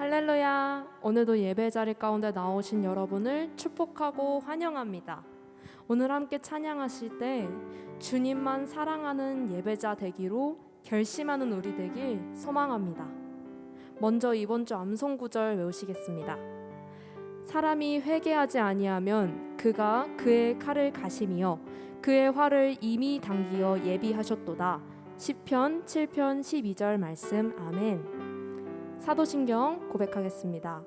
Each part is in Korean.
할렐루야! 오늘도 예배 자리 가운데 나오신 여러분을 축복하고 환영합니다. 오늘 함께 찬양하실 때 주님만 사랑하는 예배자 되기로 결심하는 우리 되길 소망합니다. 먼저 이번 주 암송 구절 외우시겠습니다. 사람이 회개하지 아니하면 그가 그의 칼을 가심이여 그의 활을 이미 당기어 예비하셨도다. 시편 7편 12절 말씀. 아멘. 사도신경 고백하겠습니다.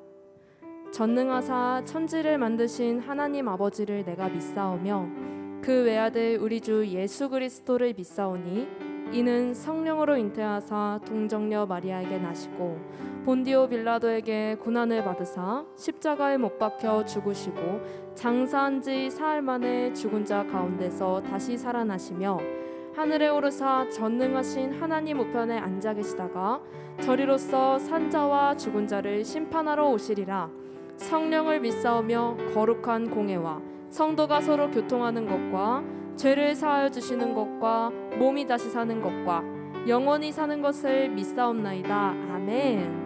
전능하사 천지를 만드신 하나님 아버지를 내가 믿사오며 그 외아들 우리 주 예수 그리스도를 믿사오니 이는 성령으로 잉태하사 동정녀 마리아에게 나시고 본디오 빌라도에게 고난을 받으사 십자가에 못 박혀 죽으시고 장사한 지 사흘 만에 죽은 자 가운데서 다시 살아나시며 하늘에 오르사 전능하신 하나님 우편에 앉아 계시다가 저리로서 산자와 죽은 자를 심판하러 오시리라. 성령을 믿사오며 거룩한 공회와 성도가 서로 교통하는 것과 죄를 사하여 주시는 것과 몸이 다시 사는 것과 영원히 사는 것을 믿사옵나이다. 아멘.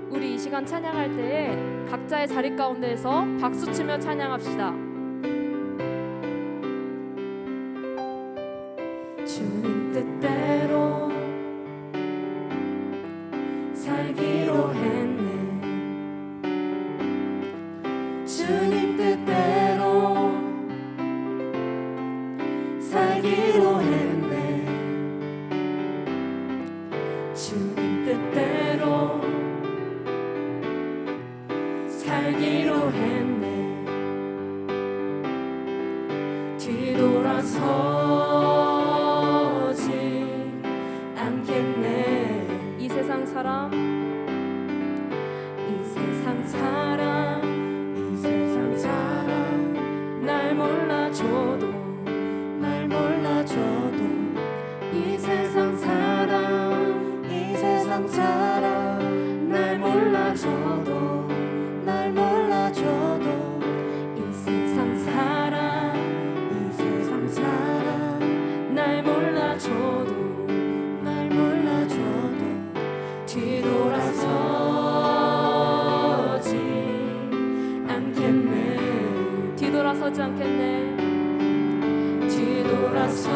우리 이 시간 찬양할 때에 각자의 자리 가운데에서 박수치며 찬양합시다. 주님 뜻대로 살기로 했네. 주님 뜻대로 살기로 했네. 주님 뜻대로 살기로 했네. 뒤돌아서지 않겠네. 이 세상 사람, 이 세상 사람, 이 세상 사람 날 몰라줘도, 날 몰라줘도 이 세상 사람, 이 세상 사람 날 몰라줘도, 날 몰라줘도 이 세상 사람, 이 세상 사람 날 몰라줘도, 날 몰라줘도 뒤돌아서지 않겠네. 뒤돌아서지 않겠네. 뒤돌아서지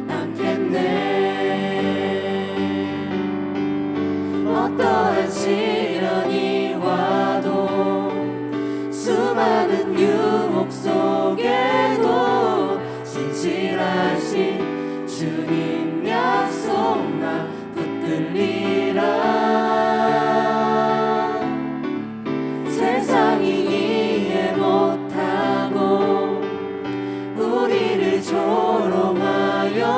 않겠네. 어떠한 시련이 와도 수많은 유혹 속에도 신실하신 주님 약속 나 붙들리라. 세상이 이해 못하고 우리를 조롱하여도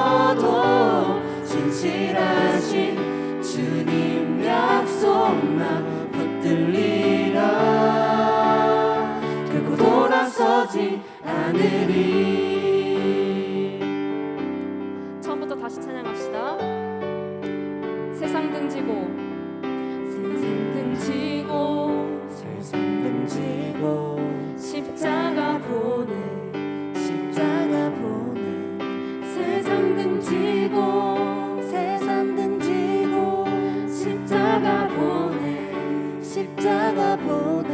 신실하신 주님 약속 나 붙들리라. 결코 돌아서지 않으리. 처음부터 다시 찬양합시다. 세상 등지고, 세상 등지고, 세상 등지고 십자가 보내, 십자가 보내. 세상 등지고, 세상 등지고 십자가 보내, 십자가 보내.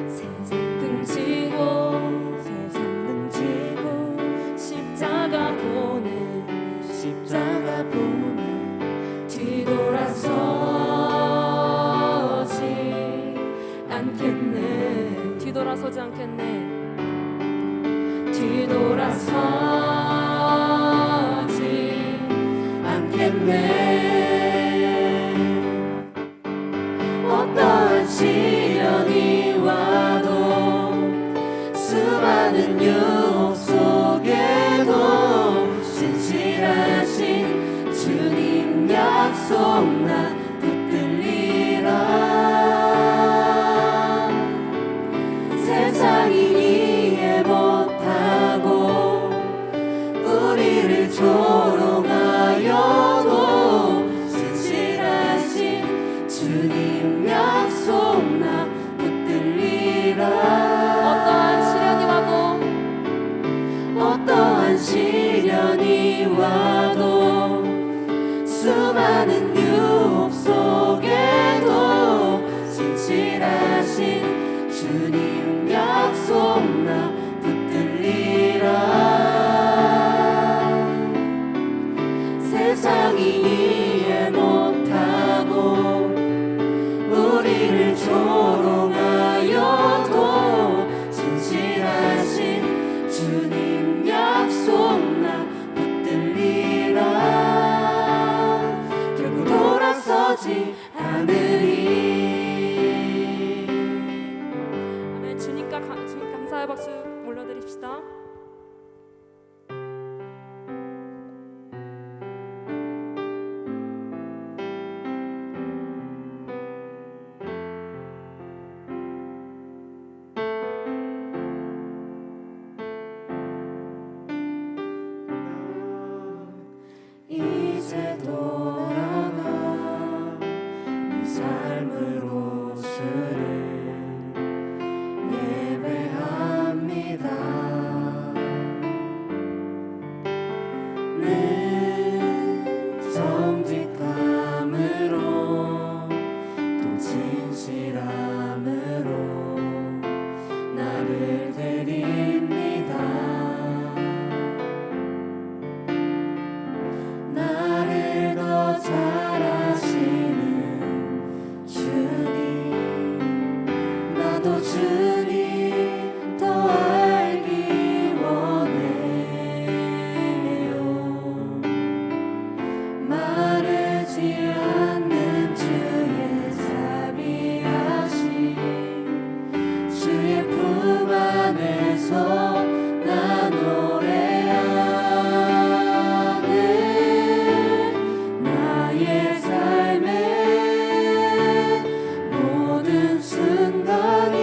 세상 등지고, 세상 등지고 십자가 보내, 십자가 보내. 뒤돌아서지 않겠네. 뒤돌아서지 않겠네. 뒤돌아서지 않겠네. 어떠한 시련이 와도 수많은 유혹 속에도 신실하신 주님 약속 나 붙들리라. 세상이 이해 못하고 우리를 조롱하여도 신실하신 주님 약속 나 붙들리라. 어떠한 시련이 와도, 주님 약속 나 붙들리라. 세상이 이해 못하고 우리를 조롱하여도 진실하신 주님 약속 나 붙들리라. 결국 돌아서지 않으리. 아멘. 주님 감사의 박수 올려드립시다. 이제 돌아가 이 삶으로 주를 예배합니다. 늘 정직함으로 또 진실함으로 나를 드립니다. 나를 더 잘 아시는 주님, 나도 주님 더 알기 원해요. 마르지 않는 주의 자비하심, 주의 품 안에서 나 노래하네. 나의 삶의 모든 순간이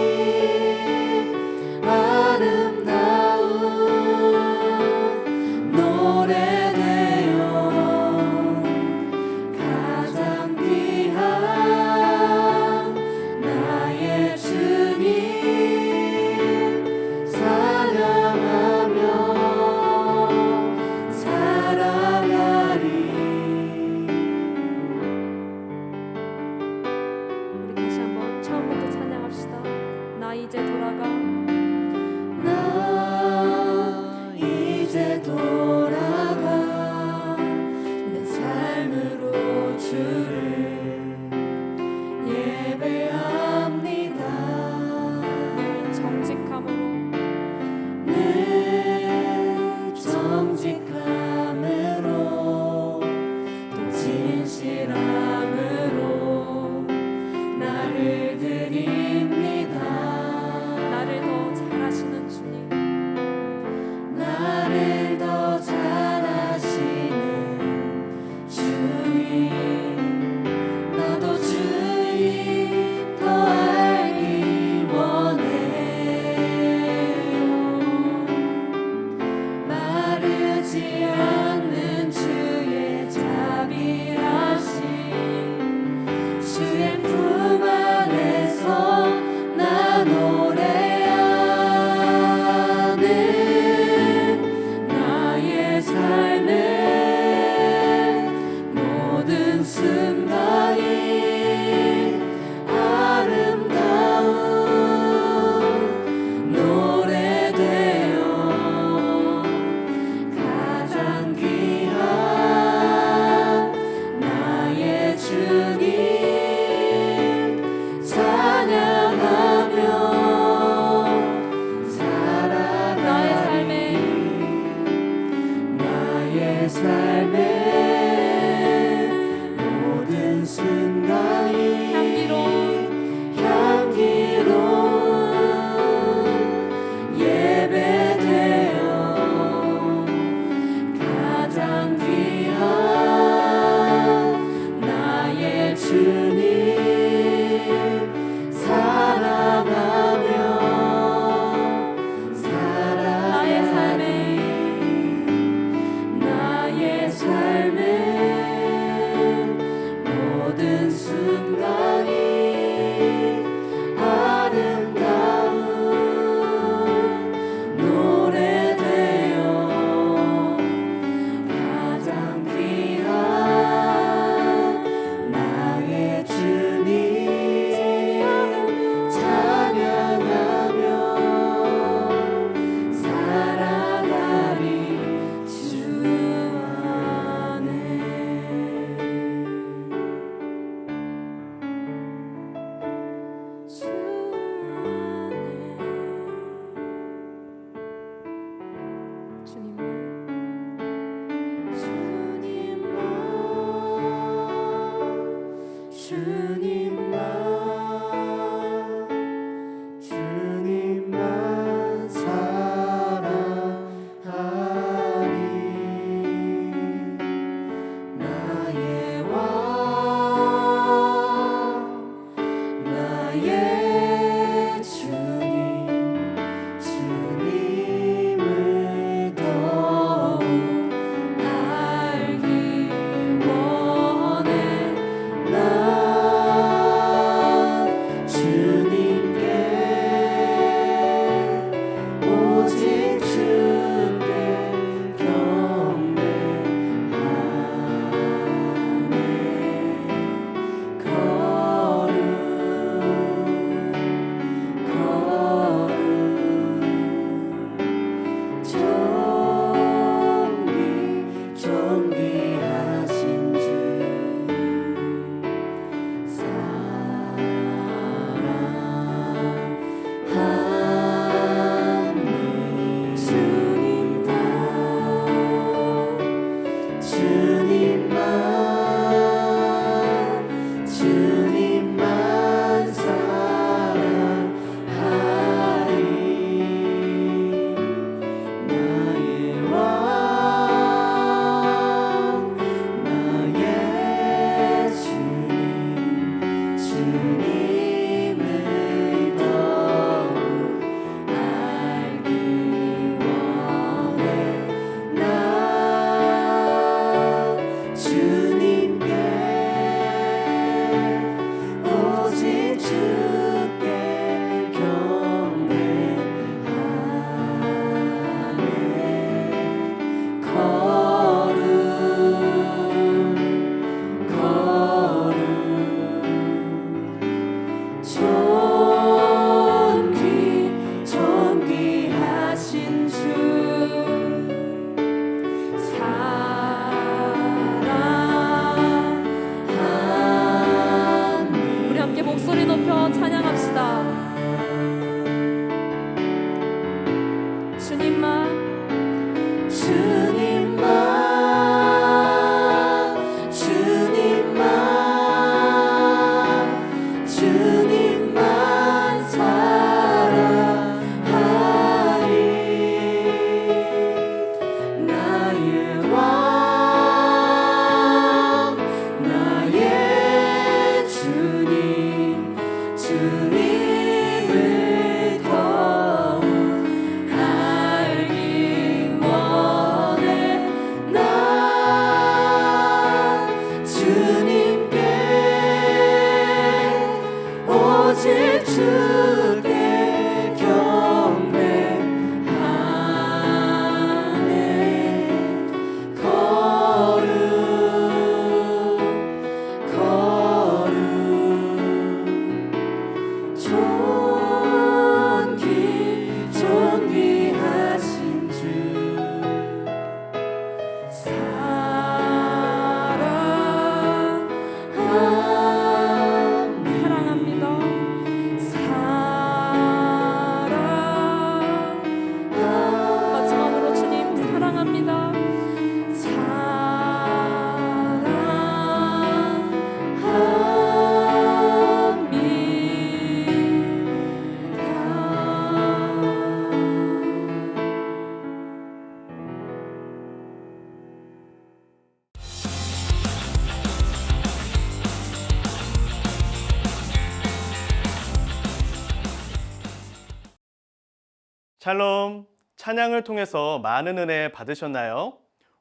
샬롬, 찬양을 통해서 많은 은혜 받으셨나요?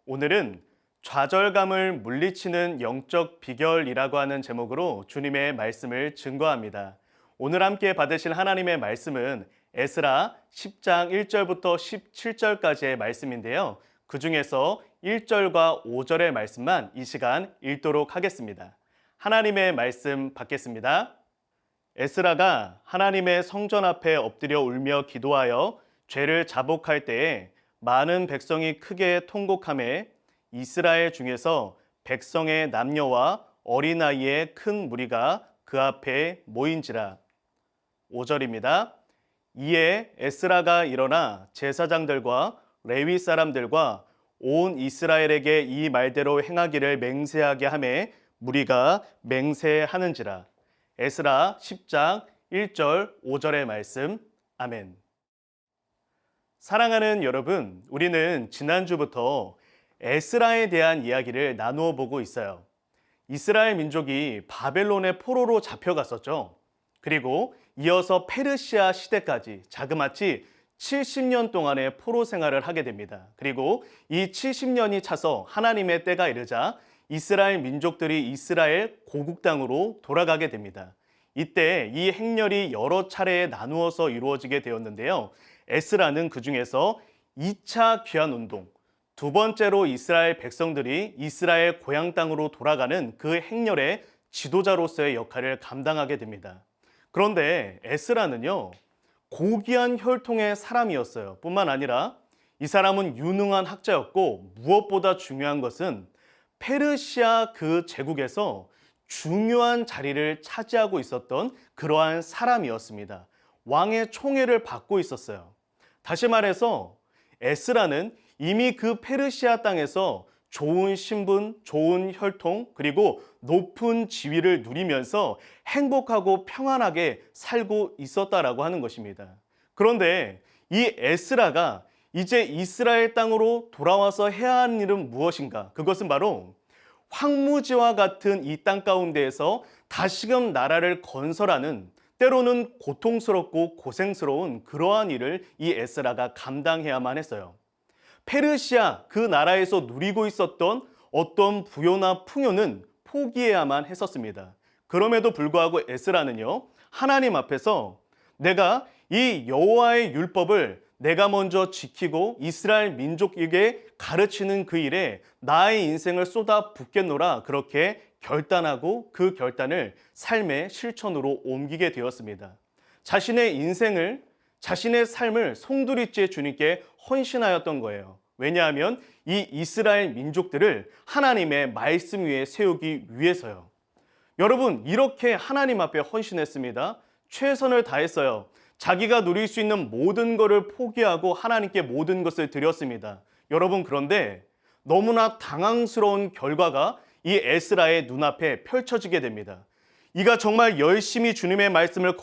오늘은 좌절감을 물리치는 영적 비결이라고 하는 제목으로 주님의 말씀을 증거합니다. 오늘 함께 받으실 하나님의 말씀은 에스라 10장 1절부터 17절까지의 말씀인데요. 그 중에서 1절과 5절의 말씀만 이 시간 읽도록 하겠습니다. 하나님의 말씀 받겠습니다. 에스라가 하나님의 성전 앞에 엎드려 울며 기도하여 죄를 자복할 때에 많은 백성이 크게 통곡하매 이스라엘 중에서 백성의 남녀와 어린아이의 큰 무리가 그 앞에 모인지라. 5절입니다. 이에 에스라가 일어나 제사장들과 레위 사람들과 온 이스라엘에게 이 말대로 행하기를 맹세하게 하매 무리가 맹세하는지라. 에스라 10장 1절 5절의 말씀. 아멘. 사랑하는 여러분, 우리는 지난주부터 에스라에 대한 이야기를 나누어 보고 있어요. 이스라엘 민족이 바벨론의 포로로 잡혀갔었죠. 그리고 이어서 페르시아 시대까지 자그마치 70년 동안의 포로 생활을 하게 됩니다. 그리고 이 70년이 차서 하나님의 때가 이르자 이스라엘 민족들이 이스라엘 고국 땅으로 돌아가게 됩니다. 이때 이 행렬이 여러 차례에 나누어서 이루어지게 되었는데요. 에스라는 그 중에서 2차 귀환 운동, 두 번째로 이스라엘 백성들이 이스라엘 고향 땅으로 돌아가는 그 행렬의 지도자로서의 역할을 감당하게 됩니다. 그런데 에스라는요, 고귀한 혈통의 사람이었어요. 뿐만 아니라 이 사람은 유능한 학자였고 무엇보다 중요한 것은 페르시아 그 제국에서 중요한 자리를 차지하고 있었던 그러한 사람이었습니다. 왕의 총애를 받고 있었어요. 다시 말해서 에스라는 이미 그 페르시아 땅에서 좋은 신분, 좋은 혈통, 그리고 높은 지위를 누리면서 행복하고 평안하게 살고 있었다라고 하는 것입니다. 그런데 이 에스라가 이제 이스라엘 땅으로 돌아와서 해야 하는 일은 무엇인가? 그것은 바로 황무지와 같은 이 땅 가운데에서 다시금 나라를 건설하는, 때로는 고통스럽고 고생스러운 그러한 일을 이 에스라가 감당해야만 했어요. 페르시아 그 나라에서 누리고 있었던 어떤 부요나 풍요는 포기해야만 했었습니다. 그럼에도 불구하고 에스라는요, 하나님 앞에서 내가 이 여호와의 율법을 내가 먼저 지키고 이스라엘 민족에게 가르치는 그 일에 나의 인생을 쏟아 붓겠노라, 그렇게 결단하고 그 결단을 삶의 실천으로 옮기게 되었습니다. 자신의 인생을, 자신의 삶을 송두리째 주님께 헌신하였던 거예요. 왜냐하면 이 이스라엘 민족들을 하나님의 말씀 위에 세우기 위해서요. 여러분, 이렇게 하나님 앞에 헌신했습니다. 최선을 다했어요. 자기가 누릴 수 있는 모든 것을 포기하고 하나님께 모든 것을 드렸습니다. 여러분, 그런데 너무나 당황스러운 결과가 이 에스라의 눈앞에 펼쳐지게 됩니다. 이가 정말 열심히 주님의 말씀을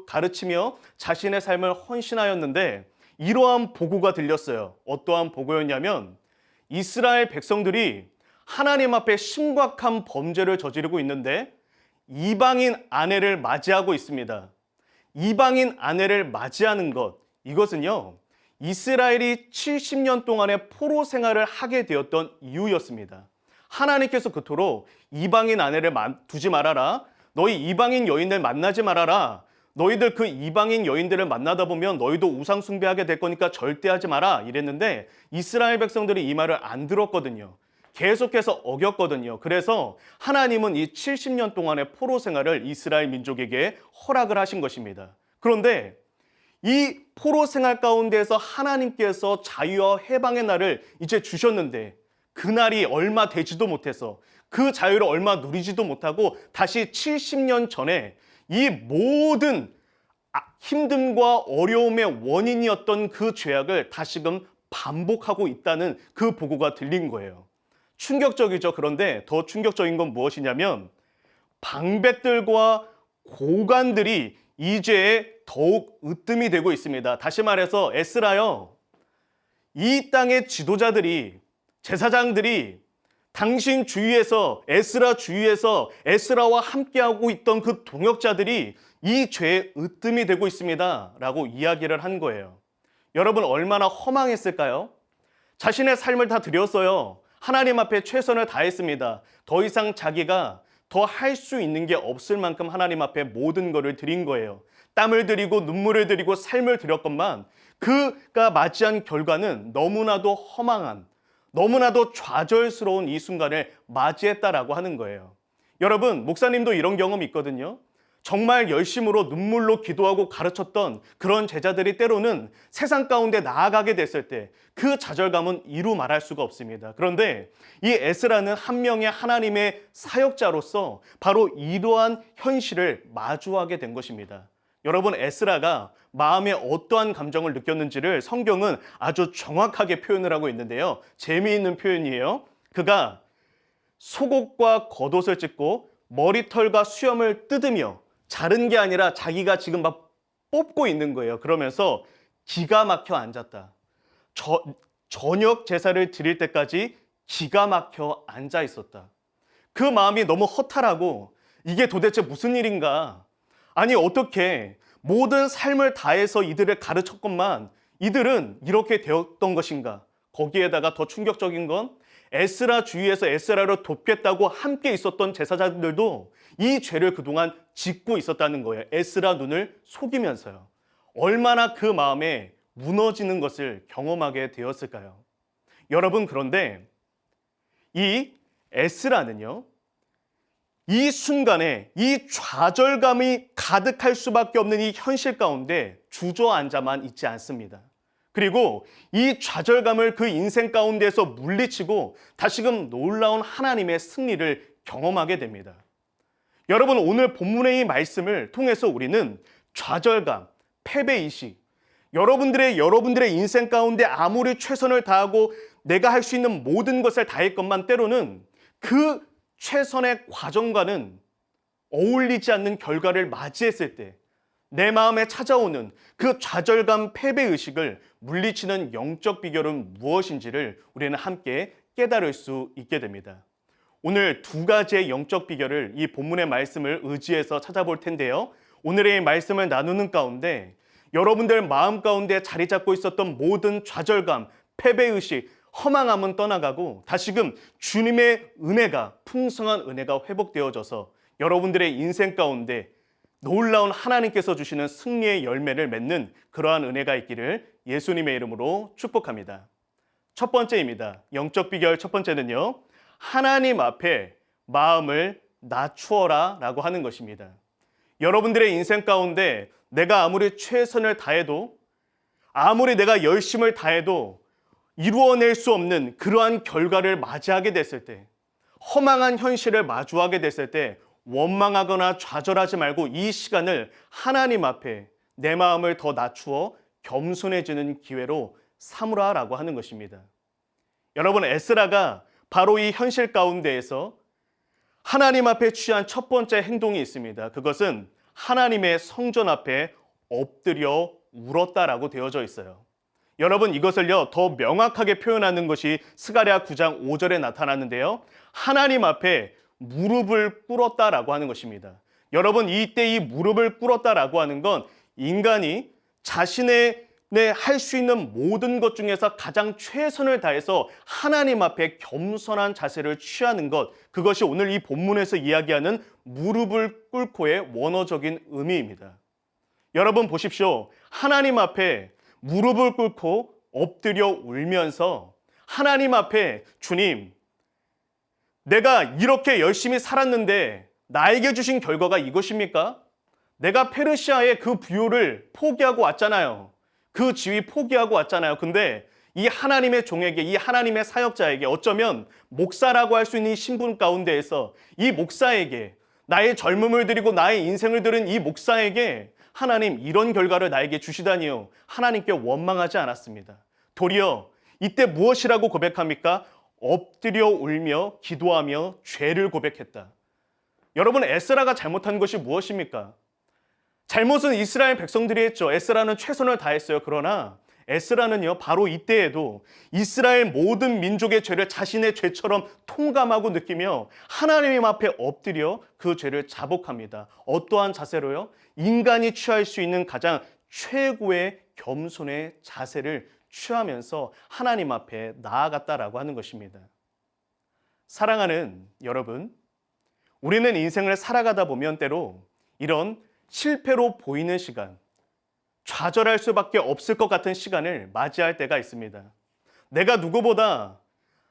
가르치며 자신의 삶을 헌신하였는데 이러한 보고가 들렸어요. 어떠한 보고였냐면 이스라엘 백성들이 하나님 앞에 심각한 범죄를 저지르고 있는데 이방인 아내를 맞이하고 있습니다. 이방인 아내를 맞이하는 것, 이것은요, 이스라엘이 70년 동안의 포로 생활을 하게 되었던 이유였습니다. 하나님께서 그토록 이방인 아내를 두지 말아라, 너희 이방인 여인들 만나지 말아라, 너희들 그 이방인 여인들을 만나다 보면 너희도 우상 숭배하게 될 거니까 절대 하지 마라 이랬는데 이스라엘 백성들이 이 말을 안 들었거든요. 계속해서 어겼거든요. 그래서 하나님은 이 70년 동안의 포로 생활을 이스라엘 민족에게 허락을 하신 것입니다. 그런데 이 포로 생활 가운데에서 하나님께서 자유와 해방의 날을 이제 주셨는데 그날이 얼마 되지도 못해서 그 자유를 얼마 누리지도 못하고 다시 70년 전에 이 모든 힘듦과 어려움의 원인이었던 그 죄악을 다시금 반복하고 있다는 그 보고가 들린 거예요. 충격적이죠. 그런데 더 충격적인 건 무엇이냐면 방백들과 고관들이 이 죄에 더욱 으뜸이 되고 있습니다. 다시 말해서 에스라요, 이 땅의 지도자들이, 제사장들이 당신 주위에서, 에스라 주위에서 에스라와 함께하고 있던 그 동역자들이 이 죄에 으뜸이 되고 있습니다 라고 이야기를 한 거예요. 여러분 얼마나 허망했을까요? 자신의 삶을 다 드렸어요. 하나님 앞에 최선을 다했습니다. 더 이상 자기가 더 할 수 있는 게 없을 만큼 하나님 앞에 모든 것을 드린 거예요. 땀을 들이고 눈물을 들이고 삶을 드렸건만 그가 맞이한 결과는 너무나도 허망한, 너무나도 좌절스러운 이 순간을 맞이했다라고 하는 거예요. 여러분, 목사님도 이런 경험이 있거든요. 정말 열심으로 눈물로 기도하고 가르쳤던 그런 제자들이 때로는 세상 가운데 나아가게 됐을 때 그 좌절감은 이루 말할 수가 없습니다. 그런데 이 에스라는 한 명의 하나님의 사역자로서 바로 이러한 현실을 마주하게 된 것입니다. 여러분, 에스라가 마음에 어떠한 감정을 느꼈는지를 성경은 아주 정확하게 표현을 하고 있는데요. 재미있는 표현이에요. 그가 속옷과 겉옷을 찢고 머리털과 수염을 뜯으며 자른 게 아니라 자기가 지금 막 뽑고 있는 거예요. 그러면서 기가 막혀 앉았다. 저녁 제사를 드릴 때까지 기가 막혀 앉아 있었다. 그 마음이 너무 허탈하고 이게 도대체 무슨 일인가? 아니 어떻게 모든 삶을 다해서 이들을 가르쳤건만 이들은 이렇게 되었던 것인가? 거기에다가 더 충격적인 건 에스라 주위에서 에스라를 돕겠다고 함께 있었던 제사장들도 이 죄를 그동안 짓고 있었다는 거예요. 에스라 눈을 속이면서요. 얼마나 그 마음에 무너지는 것을 경험하게 되었을까요? 여러분, 그런데 이 에스라는요, 이 순간에 이 좌절감이 가득할 수밖에 없는 이 현실 가운데 주저앉아만 있지 않습니다. 그리고 이 좌절감을 그 인생 가운데에서 물리치고 다시금 놀라운 하나님의 승리를 경험하게 됩니다. 여러분, 오늘 본문의 이 말씀을 통해서 우리는 좌절감, 패배의식, 여러분들의 인생 가운데 아무리 최선을 다하고 내가 할 수 있는 모든 것을 다했건만 때로는 그 최선의 과정과는 어울리지 않는 결과를 맞이했을 때 내 마음에 찾아오는 그 좌절감, 패배의식을 물리치는 영적 비결은 무엇인지를 우리는 함께 깨달을 수 있게 됩니다. 오늘 두 가지의 영적 비결을 이 본문의 말씀을 의지해서 찾아볼 텐데요. 오늘의 말씀을 나누는 가운데 여러분들 마음 가운데 자리 잡고 있었던 모든 좌절감, 패배의식, 허망함은 떠나가고 다시금 주님의 은혜가, 풍성한 은혜가 회복되어져서 여러분들의 인생 가운데 놀라운 하나님께서 주시는 승리의 열매를 맺는 그러한 은혜가 있기를 예수님의 이름으로 축복합니다. 첫 번째입니다. 영적 비결 첫 번째는요, 하나님 앞에 마음을 낮추어라 라고 하는 것입니다. 여러분들의 인생 가운데 내가 아무리 최선을 다해도, 아무리 내가 열심을 다해도 이루어낼 수 없는 그러한 결과를 맞이하게 됐을 때, 허망한 현실을 마주하게 됐을 때 원망하거나 좌절하지 말고 이 시간을 하나님 앞에 내 마음을 더 낮추어 겸손해지는 기회로 삼으라라고 하는 것입니다. 여러분, 에스라가 바로 이 현실 가운데에서 하나님 앞에 취한 첫 번째 행동이 있습니다. 그것은 하나님의 성전 앞에 엎드려 울었다라고 되어져 있어요. 여러분, 이것을요 더 명확하게 표현하는 것이 스가랴 9장 5절에 나타났는데요. 하나님 앞에 무릎을 꿇었다라고 하는 것입니다. 여러분, 이때 이 무릎을 꿇었다라고 하는 건 인간이 자신의 할 수 있는 모든 것 중에서 가장 최선을 다해서 하나님 앞에 겸손한 자세를 취하는 것, 그것이 오늘 이 본문에서 이야기하는 무릎을 꿇고의 원어적인 의미입니다. 여러분 보십시오. 하나님 앞에 무릎을 꿇고 엎드려 울면서 하나님 앞에 주님, 내가 이렇게 열심히 살았는데 나에게 주신 결과가 이것입니까? 내가 페르시아의 그 부요를 포기하고 왔잖아요. 그 지위 포기하고 왔잖아요. 근데 이 하나님의 종에게, 이 하나님의 사역자에게, 어쩌면 목사라고 할 수 있는 신분 가운데에서 이 목사에게, 나의 젊음을 드리고 나의 인생을 들은 이 목사에게 하나님 이런 결과를 나에게 주시다니요. 하나님께 원망하지 않았습니다. 도리어 이때 무엇이라고 고백합니까? 엎드려 울며 기도하며 죄를 고백했다. 여러분, 에스라가 잘못한 것이 무엇입니까? 잘못은 이스라엘 백성들이 했죠. 에스라는 최선을 다했어요. 그러나 에스라는요, 바로 이때에도 이스라엘 모든 민족의 죄를 자신의 죄처럼 통감하고 느끼며 하나님 앞에 엎드려 그 죄를 자복합니다. 어떠한 자세로요? 인간이 취할 수 있는 가장 최고의 겸손의 자세를 취하면서 하나님 앞에 나아갔다라고 하는 것입니다. 사랑하는 여러분, 우리는 인생을 살아가다 보면 때로 이런 실패로 보이는 시간, 좌절할 수밖에 없을 것 같은 시간을 맞이할 때가 있습니다. 내가 누구보다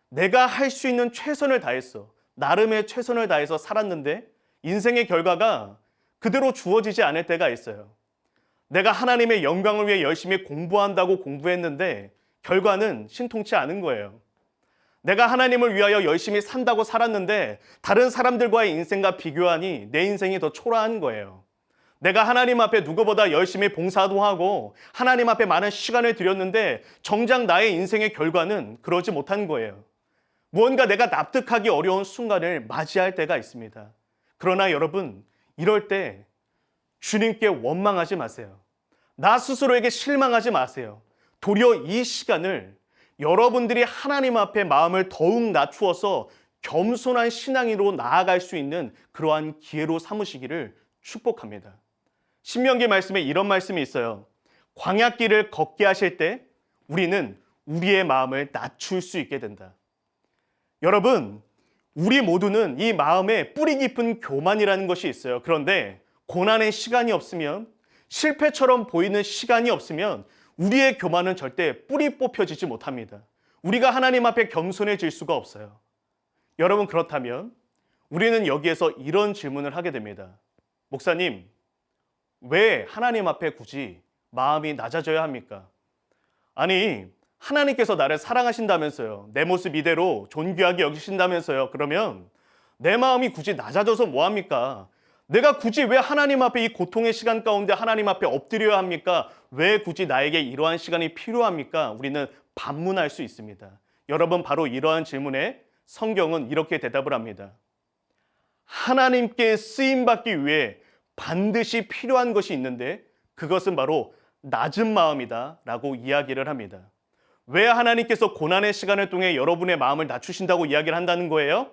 내가 할 수 있는 최선을 다했어. 나름의 최선을 다해서 살았는데 인생의 결과가 그대로 주어지지 않을 때가 있어요. 내가 하나님의 영광을 위해 열심히 공부한다고 공부했는데 결과는 신통치 않은 거예요. 내가 하나님을 위하여 열심히 산다고 살았는데 다른 사람들과의 인생과 비교하니 내 인생이 더 초라한 거예요. 내가 하나님 앞에 누구보다 열심히 봉사도 하고 하나님 앞에 많은 시간을 들였는데 정작 나의 인생의 결과는 그러지 못한 거예요. 무언가 내가 납득하기 어려운 순간을 맞이할 때가 있습니다. 그러나 여러분, 이럴 때 주님께 원망하지 마세요. 나 스스로에게 실망하지 마세요. 도리어 이 시간을 여러분들이 하나님 앞에 마음을 더욱 낮추어서 겸손한 신앙인으로 나아갈 수 있는 그러한 기회로 삼으시기를 축복합니다. 신명기 말씀에 이런 말씀이 있어요. 광야길을 걷게 하실 때 우리는 우리의 마음을 낮출 수 있게 된다. 여러분, 우리 모두는 이 마음에 뿌리 깊은 교만이라는 것이 있어요. 그런데 고난의 시간이 없으면, 실패처럼 보이는 시간이 없으면 우리의 교만은 절대 뿌리 뽑혀지지 못합니다. 우리가 하나님 앞에 겸손해질 수가 없어요. 여러분, 그렇다면 우리는 여기에서 이런 질문을 하게 됩니다. 목사님, 왜 하나님 앞에 굳이 마음이 낮아져야 합니까? 아니, 하나님께서 나를 사랑하신다면서요. 내 모습 이대로 존귀하게 여기신다면서요. 그러면 내 마음이 굳이 낮아져서 뭐합니까? 내가 굳이 왜 하나님 앞에 이 고통의 시간 가운데 하나님 앞에 엎드려야 합니까? 왜 굳이 나에게 이러한 시간이 필요합니까? 우리는 반문할 수 있습니다. 여러분, 바로 이러한 질문에 성경은 이렇게 대답을 합니다. 하나님께 쓰임받기 위해 반드시 필요한 것이 있는데 그것은 바로 낮은 마음이다 라고 이야기를 합니다. 왜 하나님께서 고난의 시간을 통해 여러분의 마음을 낮추신다고 이야기를 한다는 거예요?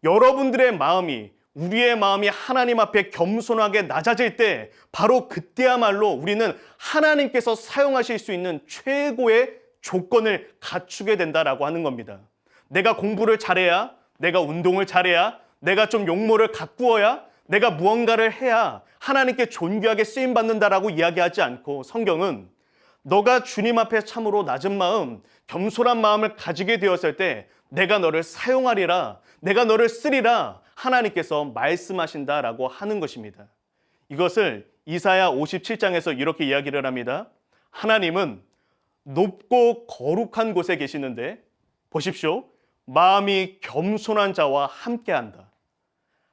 여러분들의 마음이, 우리의 마음이 하나님 앞에 겸손하게 낮아질 때 바로 그때야말로 우리는 하나님께서 사용하실 수 있는 최고의 조건을 갖추게 된다라고 하는 겁니다. 내가 공부를 잘해야, 내가 운동을 잘해야, 내가 좀 용모를 가꾸어야, 내가 무언가를 해야 하나님께 존귀하게 쓰임받는다라고 이야기하지 않고 성경은 너가 주님 앞에 참으로 낮은 마음, 겸손한 마음을 가지게 되었을 때 내가 너를 사용하리라, 내가 너를 쓰리라 하나님께서 말씀하신다라고 하는 것입니다. 이것을 이사야 57장에서 이렇게 이야기를 합니다. 하나님은 높고 거룩한 곳에 계시는데 보십시오. 마음이 겸손한 자와 함께한다.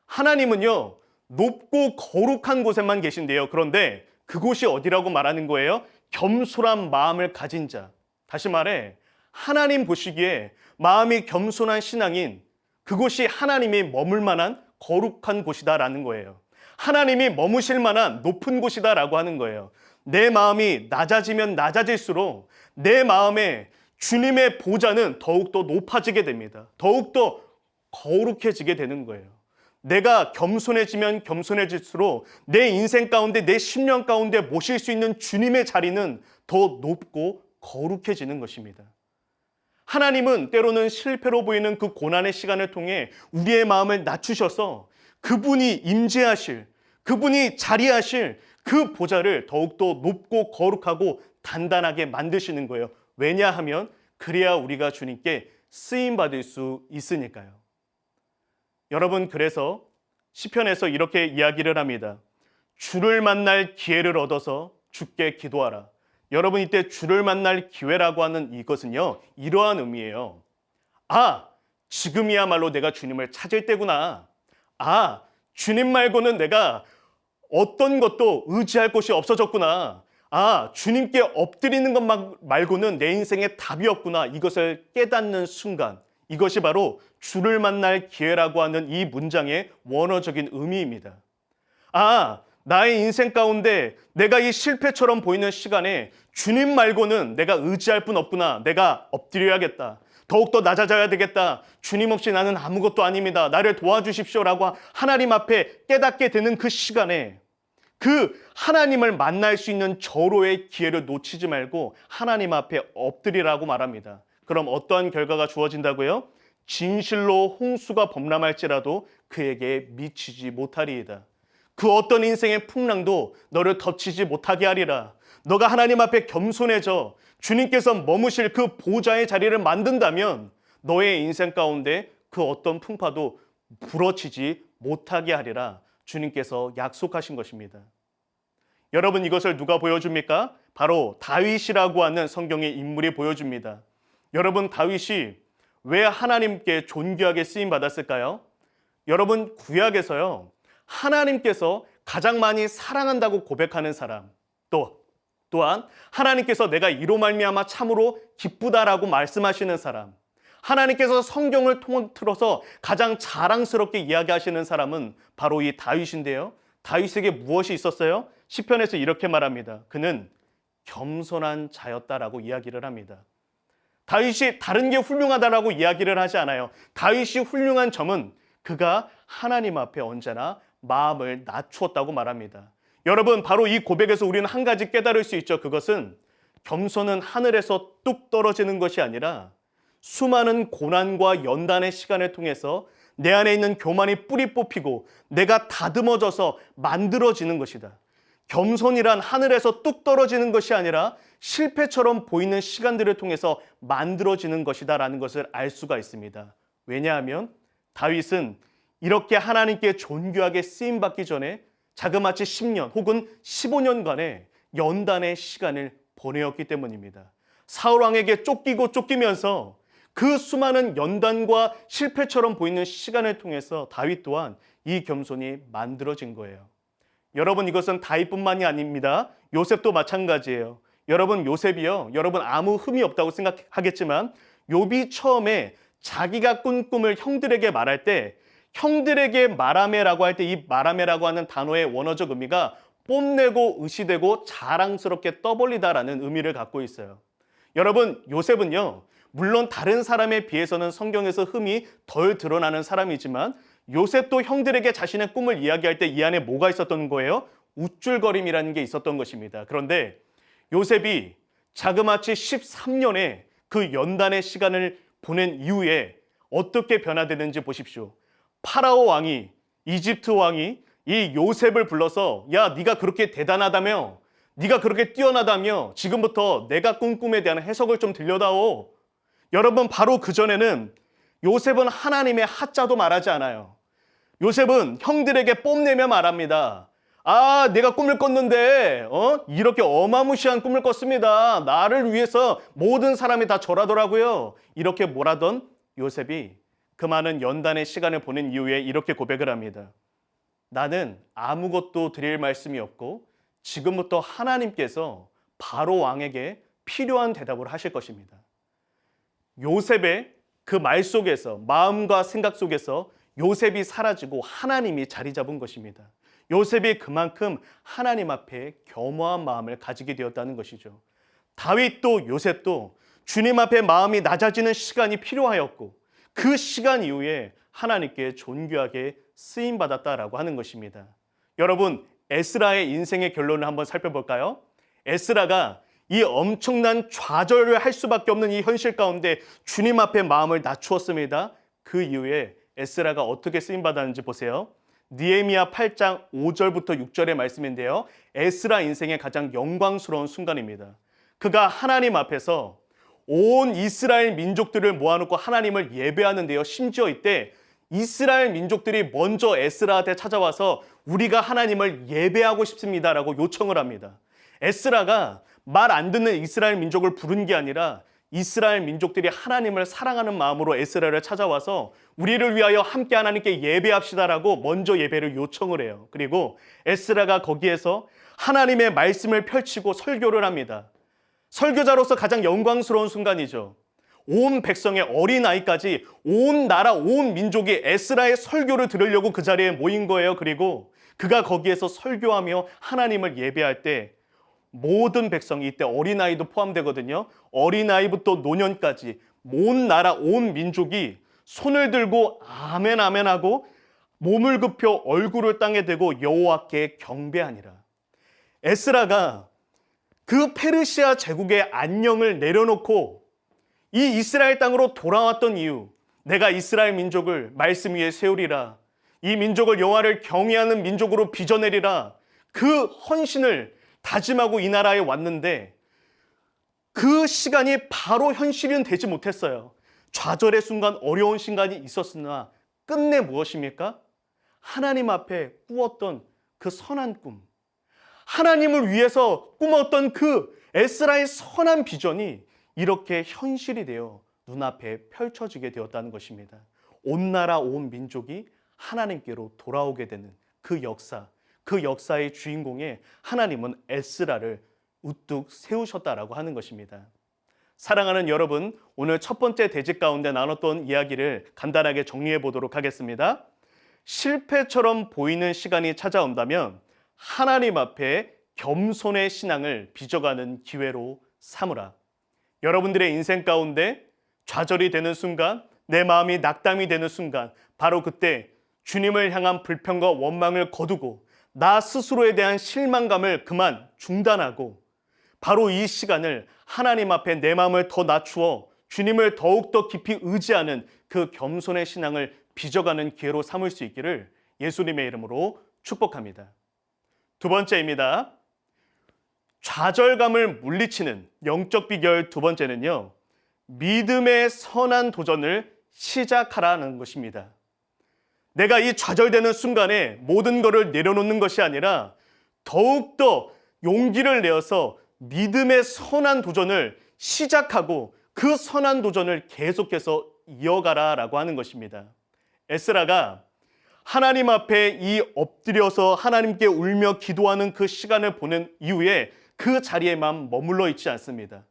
하나님은요, 높고 거룩한 곳에만 계신데요. 그런데 그곳이 어디라고 말하는 거예요? 겸손한 마음을 가진 자. 다시 말해 하나님 보시기에 마음이 겸손한 신앙인, 그곳이 하나님이 머물 만한 거룩한 곳이다라는 거예요. 하나님이 머무실 만한 높은 곳이다라고 하는 거예요. 내 마음이 낮아지면 낮아질수록 내 마음에 주님의 보좌는 더욱더 높아지게 됩니다. 더욱더 거룩해지게 되는 거예요. 내가 겸손해지면 겸손해질수록 내 인생 가운데, 내 심령 가운데 모실 수 있는 주님의 자리는 더 높고 거룩해지는 것입니다. 하나님은 때로는 실패로 보이는 그 고난의 시간을 통해 우리의 마음을 낮추셔서 그분이 임재하실, 그분이 자리하실 그 보좌를 더욱더 높고 거룩하고 단단하게 만드시는 거예요. 왜냐하면 그래야 우리가 주님께 쓰임받을 수 있으니까요. 여러분, 그래서 시편에서 이렇게 이야기를 합니다. 주를 만날 기회를 얻어서 주께 기도하라. 여러분, 이때 주를 만날 기회라고 하는 이것은요, 이러한 의미예요. 아, 지금이야말로 내가 주님을 찾을 때구나. 아, 주님 말고는 내가 어떤 것도 의지할 곳이 없어졌구나. 아, 주님께 엎드리는 것 말고는 내 인생에 답이 없구나. 이것을 깨닫는 순간, 이것이 바로 주를 만날 기회라고 하는 이 문장의 원어적인 의미입니다. 아, 나의 인생 가운데 내가 이 실패처럼 보이는 시간에 주님 말고는 내가 의지할 분 없구나. 내가 엎드려야겠다. 더욱더 낮아져야 되겠다. 주님 없이 나는 아무것도 아닙니다. 나를 도와주십시오라고 하나님 앞에 깨닫게 되는 그 시간에, 그 하나님을 만날 수 있는 절호의 기회를 놓치지 말고 하나님 앞에 엎드리라고 말합니다. 그럼 어떠한 결과가 주어진다고요? 진실로 홍수가 범람할지라도 그에게 미치지 못하리이다. 그 어떤 인생의 풍랑도 너를 덮치지 못하게 하리라. 너가 하나님 앞에 겸손해져 주님께서 머무실 그 보좌의 자리를 만든다면 너의 인생 가운데 그 어떤 풍파도 부러치지 못하게 하리라. 주님께서 약속하신 것입니다. 여러분, 이것을 누가 보여줍니까? 바로 다윗이라고 하는 성경의 인물이 보여줍니다. 여러분, 다윗이 왜 하나님께 존귀하게 쓰임 받았을까요? 여러분, 구약에서요, 하나님께서 가장 많이 사랑한다고 고백하는 사람, 또한 하나님께서 내가 이로 말미암아 참으로 기쁘다라고 말씀하시는 사람, 하나님께서 성경을 통틀어서 가장 자랑스럽게 이야기하시는 사람은 바로 이 다윗인데요. 다윗에게 무엇이 있었어요? 시편에서 이렇게 말합니다. 그는 겸손한 자였다라고 이야기를 합니다. 다윗이 다른 게 훌륭하다라고 이야기를 하지 않아요. 다윗이 훌륭한 점은 그가 하나님 앞에 언제나 마음을 낮추었다고 말합니다. 여러분, 바로 이 고백에서 우리는 한 가지 깨달을 수 있죠. 그것은 겸손은 하늘에서 뚝 떨어지는 것이 아니라 수많은 고난과 연단의 시간을 통해서 내 안에 있는 교만이 뿌리 뽑히고 내가 다듬어져서 만들어지는 것이다. 겸손이란 하늘에서 뚝 떨어지는 것이 아니라 실패처럼 보이는 시간들을 통해서 만들어지는 것이다라는 것을 알 수가 있습니다. 왜냐하면 다윗은 이렇게 하나님께 존귀하게 쓰임받기 전에 자그마치 10년 혹은 15년간의 연단의 시간을 보내었기 때문입니다. 사울 왕에게 쫓기면서 그 수많은 연단과 실패처럼 보이는 시간을 통해서 다윗 또한 이 겸손이 만들어진 거예요. 여러분, 이것은 다윗뿐만이 아닙니다. 요셉도 마찬가지예요. 여러분, 요셉이요, 여러분 아무 흠이 없다고 생각하겠지만 욥이 처음에 자기가 꾼 꿈을 형들에게 말할 때 형들에게 말하매라고 할 때 이 말하매라고 하는 단어의 원어적 의미가 뽐내고 의시되고 자랑스럽게 떠벌리다라는 의미를 갖고 있어요. 여러분, 요셉은요, 물론 다른 사람에 비해서는 성경에서 흠이 덜 드러나는 사람이지만 요셉도 형들에게 자신의 꿈을 이야기할 때 이 안에 뭐가 있었던 거예요? 우쭐거림이라는 게 있었던 것입니다. 그런데 요셉이 자그마치 13년의 그 연단의 시간을 보낸 이후에 어떻게 변화되는지 보십시오. 파라오 왕이, 이집트 왕이 이 요셉을 불러서 야, 네가 그렇게 대단하다며, 네가 그렇게 뛰어나다며 지금부터 내가 꾼 꿈에 대한 해석을 좀 들려다오. 여러분, 바로 그전에는 요셉은 하나님의 하자도 말하지 않아요. 요셉은 형들에게 뽐내며 말합니다. 아, 내가 꿈을 꿨는데 이렇게 어마무시한 꿈을 꿨습니다. 나를 위해서 모든 사람이 다 절하더라고요. 이렇게 몰아던 요셉이 그 많은 연단의 시간을 보낸 이후에 이렇게 고백을 합니다. 나는 아무것도 드릴 말씀이 없고 지금부터 하나님께서 바로 왕에게 필요한 대답을 하실 것입니다. 요셉의 그 말 속에서, 마음과 생각 속에서 요셉이 사라지고 하나님이 자리 잡은 것입니다. 요셉이 그만큼 하나님 앞에 겸허한 마음을 가지게 되었다는 것이죠. 다윗도 요셉도 주님 앞에 마음이 낮아지는 시간이 필요하였고 그 시간 이후에 하나님께 존귀하게 쓰임받았다라고 하는 것입니다. 여러분, 에스라의 인생의 결론을 한번 살펴볼까요? 에스라가 이 엄청난 좌절을 할 수밖에 없는 이 현실 가운데 주님 앞에 마음을 낮추었습니다. 그 이후에 에스라가 어떻게 쓰임받았는지 보세요. 느헤미야 8장 5절부터 6절의 말씀인데요. 에스라 인생의 가장 영광스러운 순간입니다. 그가 하나님 앞에서 온 이스라엘 민족들을 모아놓고 하나님을 예배하는데요. 심지어 이때 이스라엘 민족들이 먼저 에스라한테 찾아와서 우리가 하나님을 예배하고 싶습니다라고 요청을 합니다. 에스라가 말 안 듣는 이스라엘 민족을 부른 게 아니라 이스라엘 민족들이 하나님을 사랑하는 마음으로 에스라를 찾아와서 우리를 위하여 함께 하나님께 예배합시다라고 먼저 예배를 요청을 해요. 그리고 에스라가 거기에서 하나님의 말씀을 펼치고 설교를 합니다. 설교자로서 가장 영광스러운 순간이죠. 온 백성의 어린아이까지 온 나라 온 민족이 에스라의 설교를 들으려고 그 자리에 모인 거예요. 그리고 그가 거기에서 설교하며 하나님을 예배할 때 모든 백성이, 이때 어린아이도 포함되거든요. 어린아이부터 노년까지 온 나라 온 민족이 손을 들고 아멘 아멘 하고 몸을 굽혀 얼굴을 땅에 대고 여호와께 경배하니라. 에스라가 그 페르시아 제국의 안녕을 내려놓고 이 이스라엘 땅으로 돌아왔던 이유, 내가 이스라엘 민족을 말씀 위에 세우리라, 이 민족을 여호와를 경외하는 민족으로 빚어내리라, 그 헌신을 다짐하고 이 나라에 왔는데 그 시간이 바로 현실은 되지 못했어요. 좌절의 순간, 어려운 순간이 있었으나 끝내 무엇입니까? 하나님 앞에 꾸었던 그 선한 꿈, 하나님을 위해서 꾸었던 그 에스라의 선한 비전이 이렇게 현실이 되어 눈앞에 펼쳐지게 되었다는 것입니다. 온 나라 온 민족이 하나님께로 돌아오게 되는 그 역사, 그 역사의 주인공에 하나님은 에스라를 우뚝 세우셨다라고 하는 것입니다. 사랑하는 여러분, 오늘 첫 번째 대집 가운데 나눴던 이야기를 간단하게 정리해 보도록 하겠습니다. 실패처럼 보이는 시간이 찾아온다면 하나님 앞에 겸손의 신앙을 빚어가는 기회로 삼으라. 여러분들의 인생 가운데 좌절이 되는 순간, 내 마음이 낙담이 되는 순간, 바로 그때 주님을 향한 불평과 원망을 거두고 나 스스로에 대한 실망감을 그만 중단하고 바로 이 시간을 하나님 앞에 내 마음을 더 낮추어 주님을 더욱더 깊이 의지하는 그 겸손의 신앙을 빚어가는 기회로 삼을 수 있기를 예수님의 이름으로 축복합니다. 두 번째입니다. 좌절감을 물리치는 영적 비결 두 번째는요, 믿음의 선한 도전을 시작하라는 것입니다. 내가 이 좌절되는 순간에 모든 것을 내려놓는 것이 아니라 더욱더 용기를 내어서 믿음의 선한 도전을 시작하고 그 선한 도전을 계속해서 이어가라라고 하는 것입니다. 에스라가 하나님 앞에 이 엎드려서 하나님께 울며 기도하는 그 시간을 보낸 이후에 그 자리에만 머물러 있지 않습니다.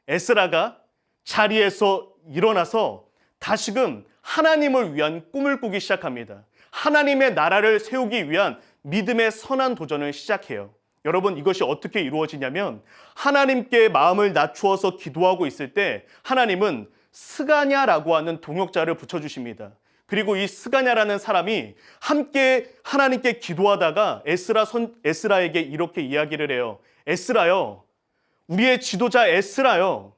에스라가 자리에서 일어나서 다시금 하나님을 위한 꿈을 꾸기 시작합니다. 하나님의 나라를 세우기 위한 믿음의 선한 도전을 시작해요. 여러분, 이것이 어떻게 이루어지냐면 하나님께 마음을 낮추어서 기도하고 있을 때 하나님은 스가냐라고 하는 동역자를 붙여주십니다. 그리고 이 스가냐라는 사람이 함께 하나님께 기도하다가 에스라에게 이렇게 이야기를 해요. 에스라요, 우리의 지도자 에스라요,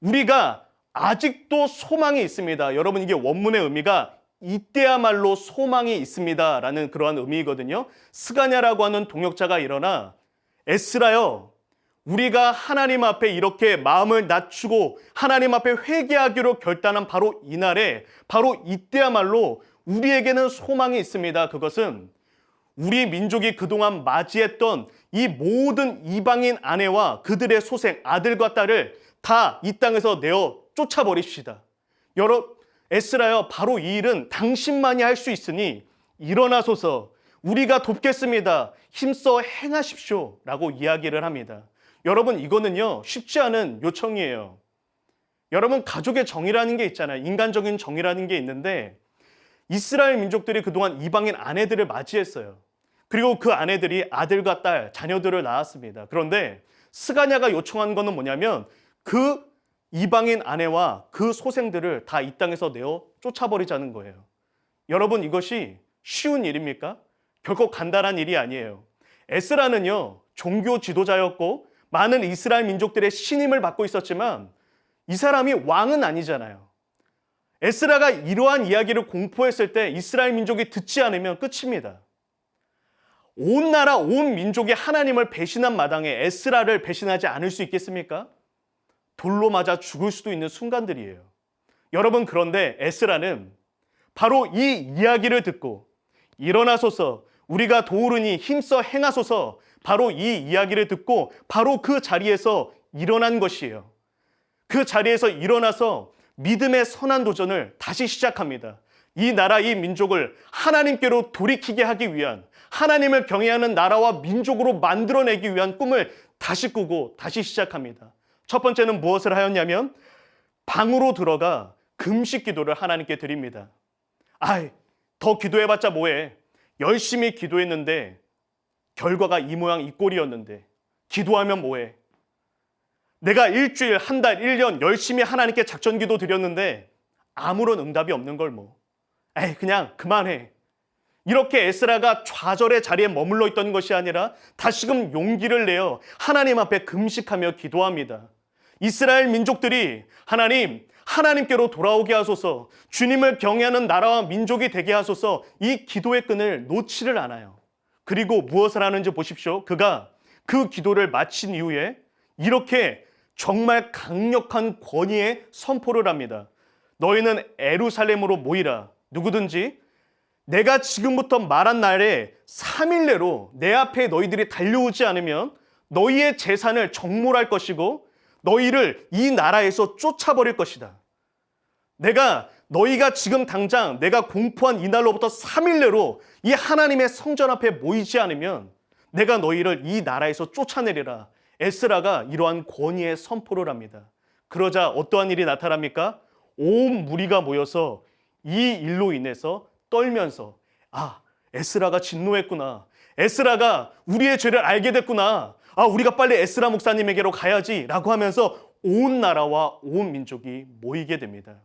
우리가 아직도 소망이 있습니다. 여러분, 이게 원문의 의미가 이때야말로 소망이 있습니다 라는 그러한 의미거든요. 스가냐라고 하는 동역자가 일어나 에스라요, 우리가 하나님 앞에 이렇게 마음을 낮추고 하나님 앞에 회개하기로 결단한 바로 이날에, 바로 이때야말로 우리에게는 소망이 있습니다. 그것은 우리 민족이 그동안 맞이했던 이 모든 이방인 아내와 그들의 소생, 아들과 딸을 다 이 땅에서 내어 쫓아버립시다. 에스라여, 바로 이 일은 당신만이 할 수 있으니 일어나소서, 우리가 돕겠습니다. 힘써 행하십시오 라고 이야기를 합니다. 여러분, 이거는요 쉽지 않은 요청이에요. 여러분, 가족의 정의라는 게 있잖아요. 인간적인 정의라는 게 있는데 이스라엘 민족들이 그동안 이방인 아내들을 맞이했어요. 그리고 그 아내들이 아들과 딸, 자녀들을 낳았습니다. 그런데 스가냐가 요청한 거는 뭐냐면 그 이방인 아내와 그 소생들을 다 이 땅에서 내어 쫓아버리자는 거예요. 여러분, 이것이 쉬운 일입니까? 결코 간단한 일이 아니에요. 에스라는요 종교 지도자였고 많은 이스라엘 민족들의 신임을 받고 있었지만 이 사람이 왕은 아니잖아요. 에스라가 이러한 이야기를 공포했을 때 이스라엘 민족이 듣지 않으면 끝입니다. 온 나라 온 민족이 하나님을 배신한 마당에 에스라를 배신하지 않을 수 있겠습니까? 돌로 맞아 죽을 수도 있는 순간들이에요. 여러분, 그런데 에스라는 바로 이 이야기를 듣고 일어나소서, 우리가 도우르니 힘써 행하소서, 바로 이 이야기를 듣고 바로 그 자리에서 일어난 것이에요. 그 자리에서 일어나서 믿음의 선한 도전을 다시 시작합니다. 이 나라, 이 민족을 하나님께로 돌이키게 하기 위한, 하나님을 경외하는 나라와 민족으로 만들어내기 위한 꿈을 다시 꾸고 다시 시작합니다. 첫 번째는 무엇을 하였냐면 방으로 들어가 금식 기도를 하나님께 드립니다. 더 기도해봤자 뭐해. 열심히 기도했는데 결과가 이 모양 이 꼴이었는데 기도하면 뭐해. 내가 일주일, 한 달, 1년 열심히 하나님께 작전 기도 드렸는데 아무런 응답이 없는 걸 그냥 그만해. 이렇게 에스라가 좌절의 자리에 머물러 있던 것이 아니라 다시금 용기를 내어 하나님 앞에 금식하며 기도합니다. 이스라엘 민족들이 하나님께로 돌아오게 하소서, 주님을 경외하는 나라와 민족이 되게 하소서, 이 기도의 끈을 놓지를 않아요. 그리고 무엇을 하는지 보십시오. 그가 그 기도를 마친 이후에 이렇게 정말 강력한 권위의 선포를 합니다. 너희는 예루살렘으로 모이라. 누구든지 내가 지금부터 말한 날에 3일 내로 내 앞에 너희들이 달려오지 않으면 너희의 재산을 정몰할 것이고 너희를 이 나라에서 쫓아버릴 것이다. 너희가 지금 당장 내가 공포한 이날로부터 3일 내로 이 하나님의 성전 앞에 모이지 않으면 내가 너희를 이 나라에서 쫓아내리라. 에스라가 이러한 권위의 선포를 합니다. 그러자 어떠한 일이 나타납니까? 온 무리가 모여서 이 일로 인해서 떨면서 에스라가 진노했구나. 에스라가 우리의 죄를 알게 됐구나. 우리가 빨리 에스라 목사님에게로 가야지 라고 하면서 온 나라와 온 민족이 모이게 됩니다.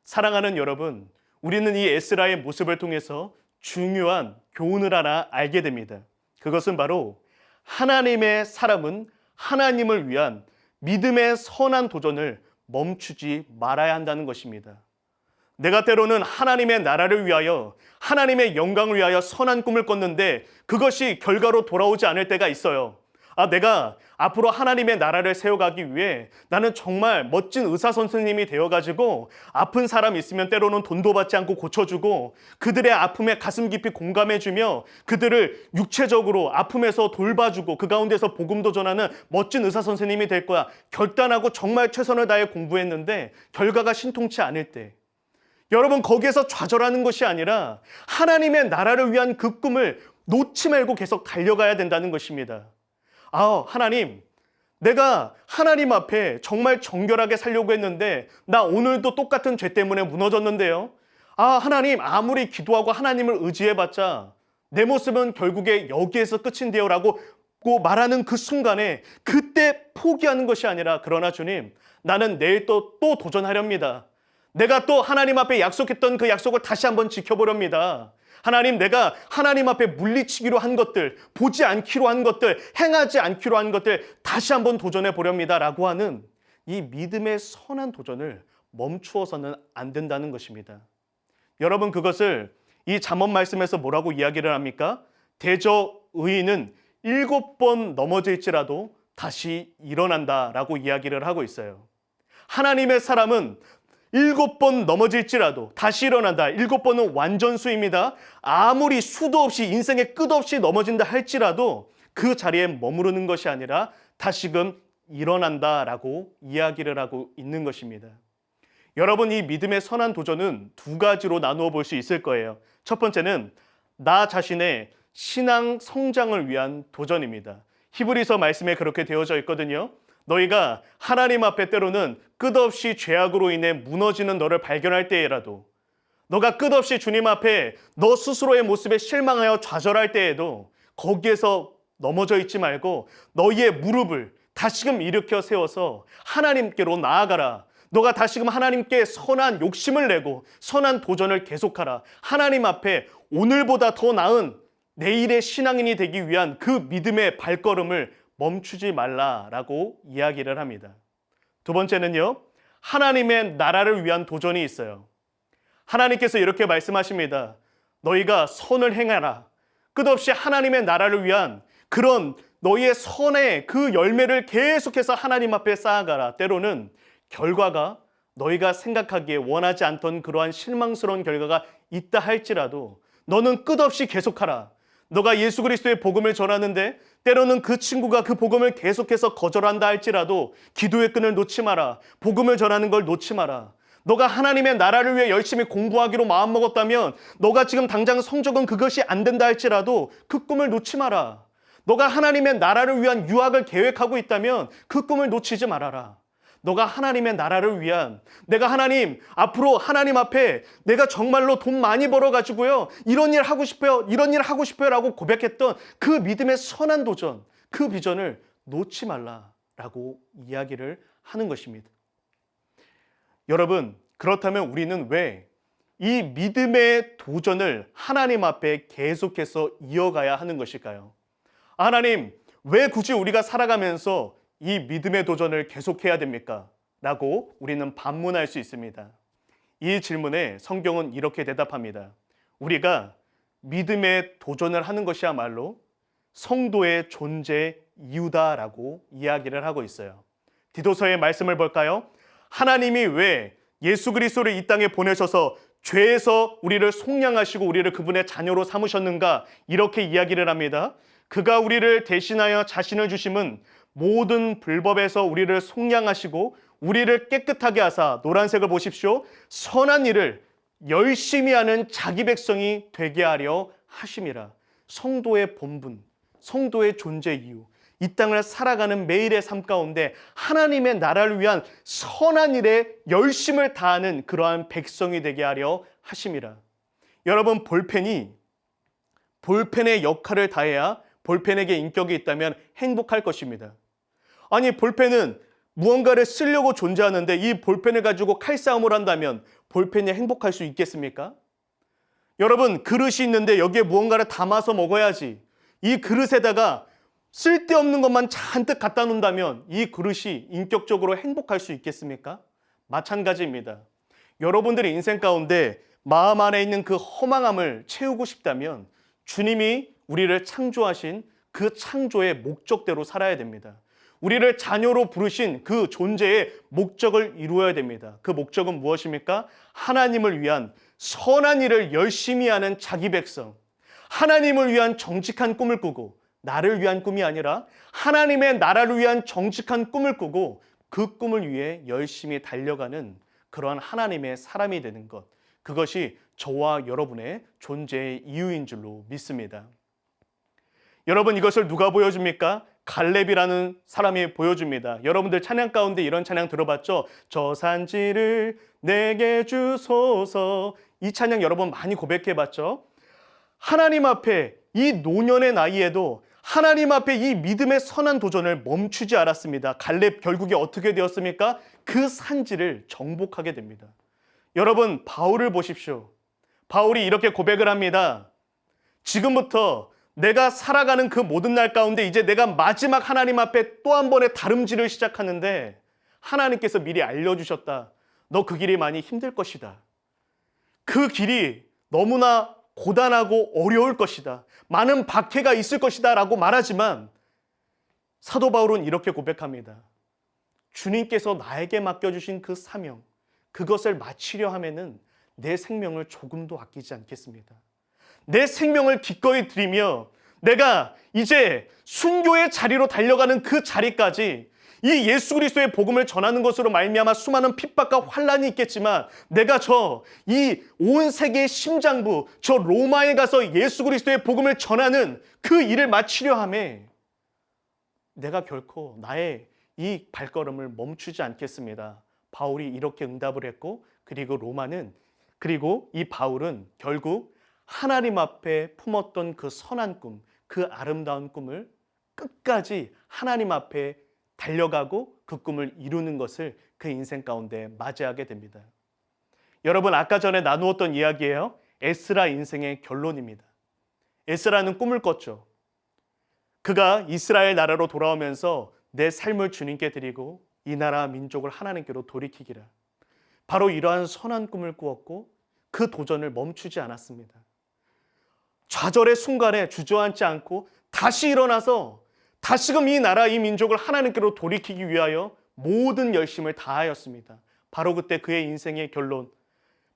사랑하는 여러분, 우리는 이 에스라의 모습을 통해서 중요한 교훈을 하나 알게 됩니다. 그것은 바로 하나님의 사람은 하나님을 위한 믿음의 선한 도전을 멈추지 말아야 한다는 것입니다. 내가 때로는 하나님의 나라를 위하여, 하나님의 영광을 위하여 선한 꿈을 꿨는데 그것이 결과로 돌아오지 않을 때가 있어요. 내가 앞으로 하나님의 나라를 세워가기 위해 나는 정말 멋진 의사 선생님이 되어가지고 아픈 사람 있으면 때로는 돈도 받지 않고 고쳐주고 그들의 아픔에 가슴 깊이 공감해주며 그들을 육체적으로 아픔에서 돌봐주고 그 가운데서 복음도 전하는 멋진 의사 선생님이 될 거야. 결단하고 정말 최선을 다해 공부했는데 결과가 신통치 않을 때, 여러분, 거기에서 좌절하는 것이 아니라 하나님의 나라를 위한 그 꿈을 놓지 말고 계속 달려가야 된다는 것입니다. 하나님, 내가 하나님 앞에 정말 정결하게 살려고 했는데 나 오늘도 똑같은 죄 때문에 무너졌는데요. 하나님, 아무리 기도하고 하나님을 의지해봤자 내 모습은 결국에 여기에서 끝인데요 라고 말하는 그 순간에 그때 포기하는 것이 아니라, 그러나 주님, 나는 내일 또 도전하렵니다. 내가 또 하나님 앞에 약속했던 그 약속을 다시 한번 지켜보렵니다. 하나님, 내가 하나님 앞에 물리치기로 한 것들, 보지 않기로 한 것들, 행하지 않기로 한 것들 다시 한번 도전해 보렵니다 라고 하는 이 믿음의 선한 도전을 멈추어서는 안 된다는 것입니다. 여러분, 그것을 이 잠언 말씀에서 뭐라고 이야기를 합니까? 대저 의인은 7번 넘어질지라도 다시 일어난다 라고 이야기를 하고 있어요. 하나님의 사람은 7번 넘어질지라도 다시 일어난다. 7번은 완전수입니다. 아무리 수도 없이 인생의 끝없이 넘어진다 할지라도 그 자리에 머무르는 것이 아니라 다시금 일어난다라고 이야기를 하고 있는 것입니다. 여러분, 이 믿음의 선한 도전은 두 가지로 나누어 볼 수 있을 거예요. 첫 번째는 나 자신의 신앙 성장을 위한 도전입니다. 히브리서 말씀에 그렇게 되어져 있거든요. 너희가 하나님 앞에 때로는 끝없이 죄악으로 인해 무너지는 너를 발견할 때에라도, 너가 끝없이 주님 앞에 너 스스로의 모습에 실망하여 좌절할 때에도 거기에서 넘어져 있지 말고 너희의 무릎을 다시금 일으켜 세워서 하나님께로 나아가라. 너가 다시금 하나님께 선한 욕심을 내고 선한 도전을 계속하라. 하나님 앞에 오늘보다 더 나은 내일의 신앙인이 되기 위한 그 믿음의 발걸음을 멈추지 말라라고 이야기를 합니다. 두 번째는요, 하나님의 나라를 위한 도전이 있어요. 하나님께서 이렇게 말씀하십니다. 너희가 선을 행하라. 끝없이 하나님의 나라를 위한 그런 너희의 선의 그 열매를 계속해서 하나님 앞에 쌓아가라. 때로는 결과가 너희가 생각하기에 원하지 않던 그러한 실망스러운 결과가 있다 할지라도 너는 끝없이 계속하라. 너가 예수 그리스도의 복음을 전하는데 때로는 그 친구가 그 복음을 계속해서 거절한다 할지라도 기도의 끈을 놓지 마라. 복음을 전하는 걸 놓지 마라. 너가 하나님의 나라를 위해 열심히 공부하기로 마음먹었다면 너가 지금 당장 성적은 그것이 안 된다 할지라도 그 꿈을 놓지 마라. 너가 하나님의 나라를 위한 유학을 계획하고 있다면 그 꿈을 놓치지 말아라. 너가 하나님의 나라를 위한, 내가 하나님 앞으로 하나님 앞에 내가 정말로 돈 많이 벌어가지고요 이런 일 하고 싶어요, 이런 일 하고 싶어요 라고 고백했던 그 믿음의 선한 도전, 그 비전을 놓지 말라라고 이야기를 하는 것입니다. 여러분, 그렇다면 우리는 왜 이 믿음의 도전을 하나님 앞에 계속해서 이어가야 하는 것일까요? 하나님, 왜 굳이 우리가 살아가면서 이 믿음의 도전을 계속해야 됩니까? 라고 우리는 반문할 수 있습니다. 이 질문에 성경은 이렇게 대답합니다. 우리가 믿음의 도전을 하는 것이야말로 성도의 존재 이유다라고 이야기를 하고 있어요. 디도서의 말씀을 볼까요? 하나님이 왜 예수 그리스도를 이 땅에 보내셔서 죄에서 우리를 속량하시고 우리를 그분의 자녀로 삼으셨는가? 이렇게 이야기를 합니다. 그가 우리를 대신하여 자신을 주심은 모든 불법에서 우리를 속량하시고 우리를 깨끗하게 하사, 노란색을 보십시오, 선한 일을 열심히 하는 자기 백성이 되게 하려 하심이라. 성도의 본분, 성도의 존재 이유, 이 땅을 살아가는 매일의 삶 가운데 하나님의 나라를 위한 선한 일에 열심을 다하는 그러한 백성이 되게 하려 하심이라. 여러분, 볼펜의 역할을 다해야 볼펜에게 인격이 있다면 행복할 것입니다. 아니, 볼펜은 무언가를 쓰려고 존재하는데 이 볼펜을 가지고 칼싸움을 한다면 볼펜이 행복할 수 있겠습니까? 여러분, 그릇이 있는데 여기에 무언가를 담아서 먹어야지. 이 그릇에다가 쓸데없는 것만 잔뜩 갖다 놓는다면 이 그릇이 인격적으로 행복할 수 있겠습니까? 마찬가지입니다. 여러분들의 인생 가운데 마음 안에 있는 그 허망함을 채우고 싶다면 주님이 우리를 창조하신 그 창조의 목적대로 살아야 됩니다. 우리를 자녀로 부르신 그 존재의 목적을 이루어야 됩니다. 그 목적은 무엇입니까? 하나님을 위한 선한 일을 열심히 하는 자기 백성, 하나님을 위한 정직한 꿈을 꾸고, 나를 위한 꿈이 아니라 하나님의 나라를 위한 정직한 꿈을 꾸고 그 꿈을 위해 열심히 달려가는 그러한 하나님의 사람이 되는 것, 그것이 저와 여러분의 존재의 이유인 줄로 믿습니다. 여러분, 이것을 누가 보여줍니까? 갈렙이라는 사람이 보여줍니다. 여러분들 찬양 가운데 이런 찬양 들어봤죠? 저 산지를 내게 주소서. 이 찬양 여러분 많이 고백해봤죠? 하나님 앞에 이 노년의 나이에도 하나님 앞에 이 믿음의 선한 도전을 멈추지 않았습니다. 갈렙 결국에 어떻게 되었습니까? 그 산지를 정복하게 됩니다. 여러분, 바울을 보십시오. 바울이 이렇게 고백을 합니다. 지금부터 내가 살아가는 그 모든 날 가운데 이제 내가 마지막 하나님 앞에 또 한 번의 다름질을 시작하는데 하나님께서 미리 알려주셨다. 너 그 길이 많이 힘들 것이다. 그 길이 너무나 고단하고 어려울 것이다. 많은 박해가 있을 것이다 라고 말하지만 사도 바울은 이렇게 고백합니다. 주님께서 나에게 맡겨주신 그 사명, 그것을 마치려 하면은 내 생명을 조금도 아끼지 않겠습니다. 내 생명을 기꺼이 드리며 내가 이제 순교의 자리로 달려가는 그 자리까지 이 예수 그리스도의 복음을 전하는 것으로 말미암아 수많은 핍박과 환난이 있겠지만 내가 이 온 세계의 심장부 저 로마에 가서 예수 그리스도의 복음을 전하는 그 일을 마치려 함에 내가 결코 나의 이 발걸음을 멈추지 않겠습니다. 바울이 이렇게 응답을 했고 그리고 이 바울은 결국 하나님 앞에 품었던 그 선한 꿈, 그 아름다운 꿈을 끝까지 하나님 앞에 달려가고 그 꿈을 이루는 것을 그 인생 가운데 맞이하게 됩니다. 여러분, 아까 전에 나누었던 이야기예요. 에스라 인생의 결론입니다. 에스라는 꿈을 꿨죠. 그가 이스라엘 나라로 돌아오면서 내 삶을 주님께 드리고 이 나라 민족을 하나님께로 돌이키기라. 바로 이러한 선한 꿈을 꾸었고 그 도전을 멈추지 않았습니다. 좌절의 순간에 주저앉지 않고 다시 일어나서 다시금 이 나라, 이 민족을 하나님께로 돌이키기 위하여 모든 열심을 다하였습니다. 바로 그때 그의 인생의 결론,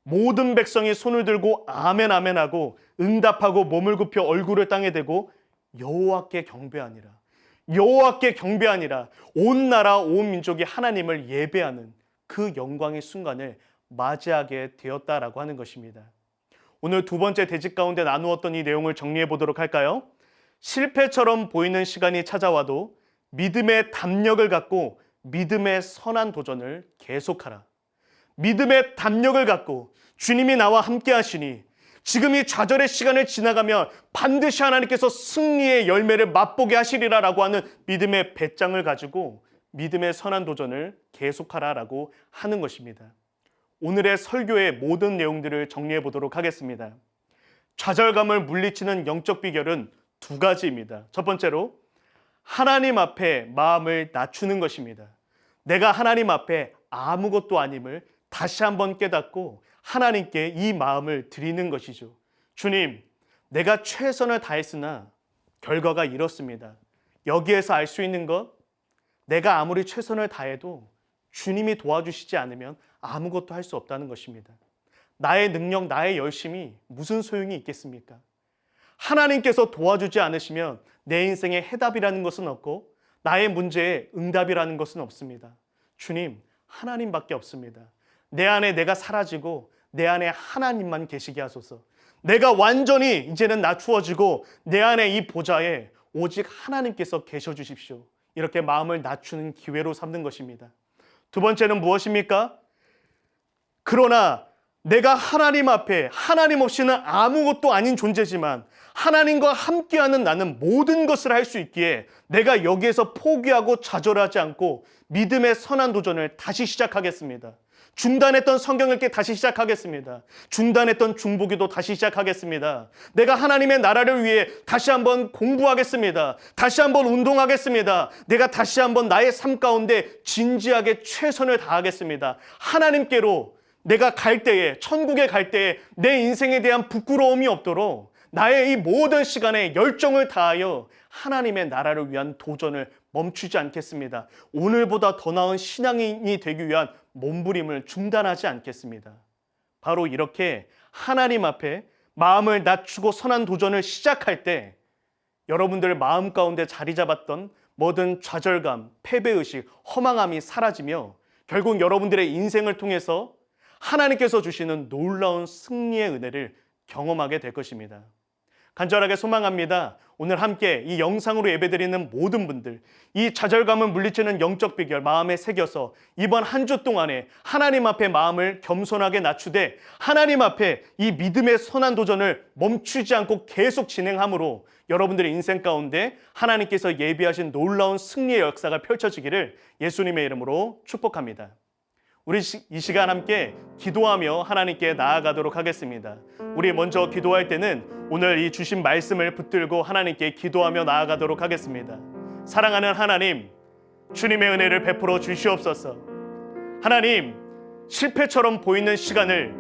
모든 백성이 손을 들고 아멘 아멘 하고 응답하고 몸을 굽혀 얼굴을 땅에 대고 여호와께 경배하니라. 여호와께 경배하니라. 온 나라 온 민족이 하나님을 예배하는 그 영광의 순간을 맞이하게 되었다라고 하는 것입니다. 오늘 두 번째 대집 가운데 나누었던 이 내용을 정리해 보도록 할까요? 실패처럼 보이는 시간이 찾아와도 믿음의 담력을 갖고 믿음의 선한 도전을 계속하라. 믿음의 담력을 갖고 주님이 나와 함께 하시니 지금 이 좌절의 시간을 지나가면 반드시 하나님께서 승리의 열매를 맛보게 하시리라라고 하는 믿음의 배짱을 가지고 믿음의 선한 도전을 계속하라라고 하는 것입니다. 오늘의 설교의 모든 내용들을 정리해 보도록 하겠습니다. 좌절감을 물리치는 영적 비결은 두 가지입니다. 첫 번째로 하나님 앞에 마음을 낮추는 것입니다. 내가 하나님 앞에 아무것도 아님을 다시 한번 깨닫고 하나님께 이 마음을 드리는 것이죠. 주님, 내가 최선을 다했으나 결과가 이렇습니다. 여기에서 알 수 있는 것, 내가 아무리 최선을 다해도 주님이 도와주시지 않으면 아무것도 할 수 없다는 것입니다. 나의 능력, 나의 열심이 무슨 소용이 있겠습니까? 하나님께서 도와주지 않으시면 내 인생에 해답이라는 것은 없고 나의 문제에 응답이라는 것은 없습니다. 주님, 하나님밖에 없습니다. 내 안에 내가 사라지고 내 안에 하나님만 계시게 하소서. 내가 완전히 이제는 낮추어지고 내 안에 이 보좌에 오직 하나님께서 계셔 주십시오. 이렇게 마음을 낮추는 기회로 삼는 것입니다. 두 번째는 무엇입니까? 그러나 내가 하나님 앞에 하나님 없이는 아무것도 아닌 존재지만 하나님과 함께하는 나는 모든 것을 할 수 있기에 내가 여기에서 포기하고 좌절하지 않고 믿음의 선한 도전을 다시 시작하겠습니다. 중단했던 성경 읽기 다시 시작하겠습니다. 중단했던 중보기도 다시 시작하겠습니다. 내가 하나님의 나라를 위해 다시 한번 공부하겠습니다. 다시 한번 운동하겠습니다. 내가 다시 한번 나의 삶 가운데 진지하게 최선을 다하겠습니다. 하나님께로 내가 갈 때에, 천국에 갈 때에 내 인생에 대한 부끄러움이 없도록 나의 이 모든 시간에 열정을 다하여 하나님의 나라를 위한 도전을 멈추지 않겠습니다. 오늘보다 더 나은 신앙인이 되기 위한 몸부림을 중단하지 않겠습니다. 바로 이렇게 하나님 앞에 마음을 낮추고 선한 도전을 시작할 때 여러분들 마음 가운데 자리 잡았던 모든 좌절감, 패배의식, 허망함이 사라지며 결국 여러분들의 인생을 통해서 하나님께서 주시는 놀라운 승리의 은혜를 경험하게 될 것입니다. 간절하게 소망합니다. 오늘 함께 이 영상으로 예배드리는 모든 분들, 이 좌절감을 물리치는 영적 비결 마음에 새겨서 이번 한 주 동안에 하나님 앞에 마음을 겸손하게 낮추되 하나님 앞에 이 믿음의 선한 도전을 멈추지 않고 계속 진행함으로 여러분들의 인생 가운데 하나님께서 예비하신 놀라운 승리의 역사가 펼쳐지기를 예수님의 이름으로 축복합니다. 우리 이 시간 함께 기도하며 하나님께 나아가도록 하겠습니다. 우리 먼저 기도할 때는 오늘 이 주신 말씀을 붙들고 하나님께 기도하며 나아가도록 하겠습니다. 사랑하는 하나님, 주님의 은혜를 베풀어 주시옵소서. 하나님, 실패처럼 보이는 시간을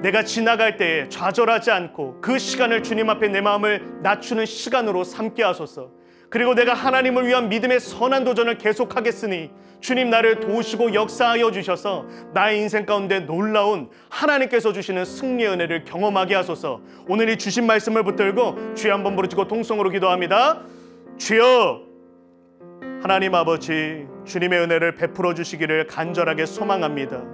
내가 지나갈 때에 좌절하지 않고 그 시간을 주님 앞에 내 마음을 낮추는 시간으로 삼게 하소서. 그리고 내가 하나님을 위한 믿음의 선한 도전을 계속하겠으니 주님 나를 도우시고 역사하여 주셔서 나의 인생 가운데 놀라운 하나님께서 주시는 승리의 은혜를 경험하게 하소서. 오늘 이 주신 말씀을 붙들고 주여 한번 부르짖고 통성으로 기도합니다. 주여, 하나님 아버지, 주님의 은혜를 베풀어 주시기를 간절하게 소망합니다.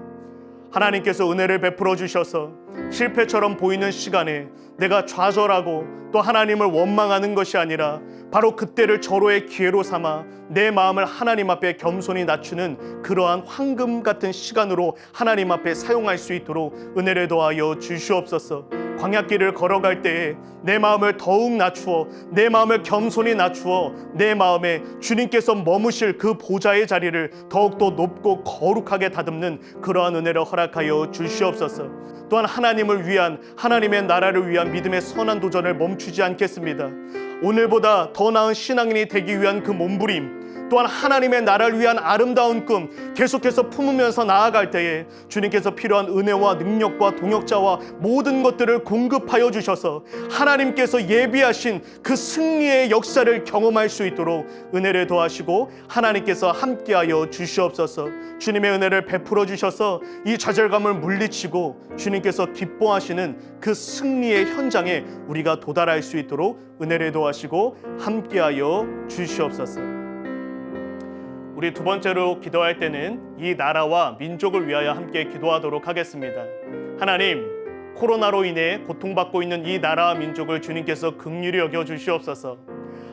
하나님께서 은혜를 베풀어 주셔서 실패처럼 보이는 시간에 내가 좌절하고 또 하나님을 원망하는 것이 아니라 바로 그때를 절호의 기회로 삼아 내 마음을 하나님 앞에 겸손히 낮추는 그러한 황금 같은 시간으로 하나님 앞에 사용할 수 있도록 은혜를 더하여 주시옵소서. 광야길을 걸어갈 때에 내 마음을 더욱 낮추어 내 마음을 겸손히 낮추어 내 마음에 주님께서 머무실 그 보좌의 자리를 더욱더 높고 거룩하게 다듬는 그러한 은혜를 허락하여 주시옵소서. 또한 하나님을 위한 하나님의 나라를 위한 믿음의 선한 도전을 멈추지 않겠습니다. 오늘보다 더 나은 신앙인이 되기 위한 그 몸부림, 또한 하나님의 나라를 위한 아름다운 꿈 계속해서 품으면서 나아갈 때에 주님께서 필요한 은혜와 능력과 동역자와 모든 것들을 공급하여 주셔서 하나님께서 예비하신 그 승리의 역사를 경험할 수 있도록 은혜를 더하시고 하나님께서 함께하여 주시옵소서. 주님의 은혜를 베풀어 주셔서 이 좌절감을 물리치고 주님께서 기뻐하시는 그 승리의 현장에 우리가 도달할 수 있도록 은혜를 더하시고 함께하여 주시옵소서. 우리 두 번째로 기도할 때는 이 나라와 민족을 위하여 함께 기도하도록 하겠습니다. 하나님, 코로나로 인해 고통받고 있는 이 나라와 민족을 주님께서 긍휼히 여겨 주시옵소서.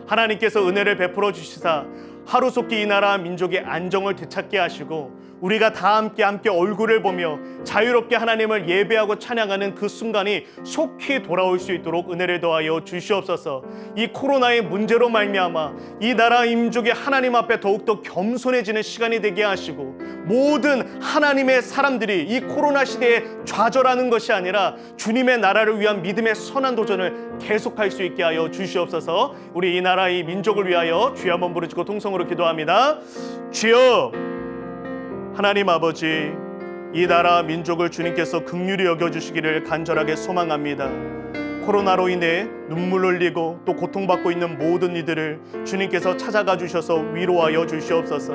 하나님께서 은혜를 베풀어 주시사 하루속히 이 나라 민족의 안정을 되찾게 하시고 우리가 다 함께 얼굴을 보며 자유롭게 하나님을 예배하고 찬양하는 그 순간이 속히 돌아올 수 있도록 은혜를 더하여 주시옵소서. 이 코로나의 문제로 말미암아 이 나라 민족이 하나님 앞에 더욱더 겸손해지는 시간이 되게 하시고 모든 하나님의 사람들이 이 코로나 시대에 좌절하는 것이 아니라 주님의 나라를 위한 믿음의 선한 도전을 계속할 수 있게 하여 주시옵소서. 우리 이 나라 이 민족을 위하여 주여 한번 부르짖고 통성으로 기도합니다. 주여 하나님 아버지, 이 나라 민족을 주님께서 긍휼히 여겨주시기를 간절하게 소망합니다. 코로나로 인해 눈물 흘리고 또 고통받고 있는 모든 이들을 주님께서 찾아가 주셔서 위로하여 주시옵소서.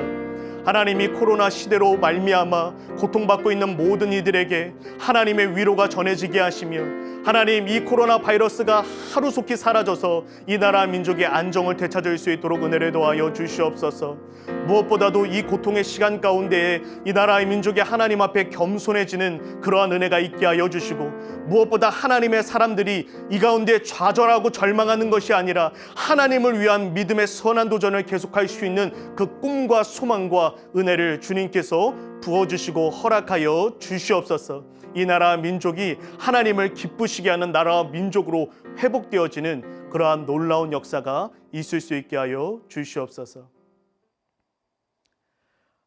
하나님이 코로나 시대로 말미암아 고통받고 있는 모든 이들에게 하나님의 위로가 전해지게 하시며 하나님 이 코로나 바이러스가 하루속히 사라져서 이 나라 민족의 안정을 되찾을 수 있도록 은혜를 더하여 주시옵소서. 무엇보다도 이 고통의 시간 가운데에 이 나라의 민족이 하나님 앞에 겸손해지는 그러한 은혜가 있게 하여 주시고 무엇보다 하나님의 사람들이 이 가운데 좌절하고 절망하는 것이 아니라 하나님을 위한 믿음의 선한 도전을 계속할 수 있는 그 꿈과 소망과 은혜를 주님께서 부어주시고 허락하여 주시옵소서. 이 나라 민족이 하나님을 기쁘시게 하는 나라와 민족으로 회복되어지는 그러한 놀라운 역사가 있을 수 있게 하여 주시옵소서.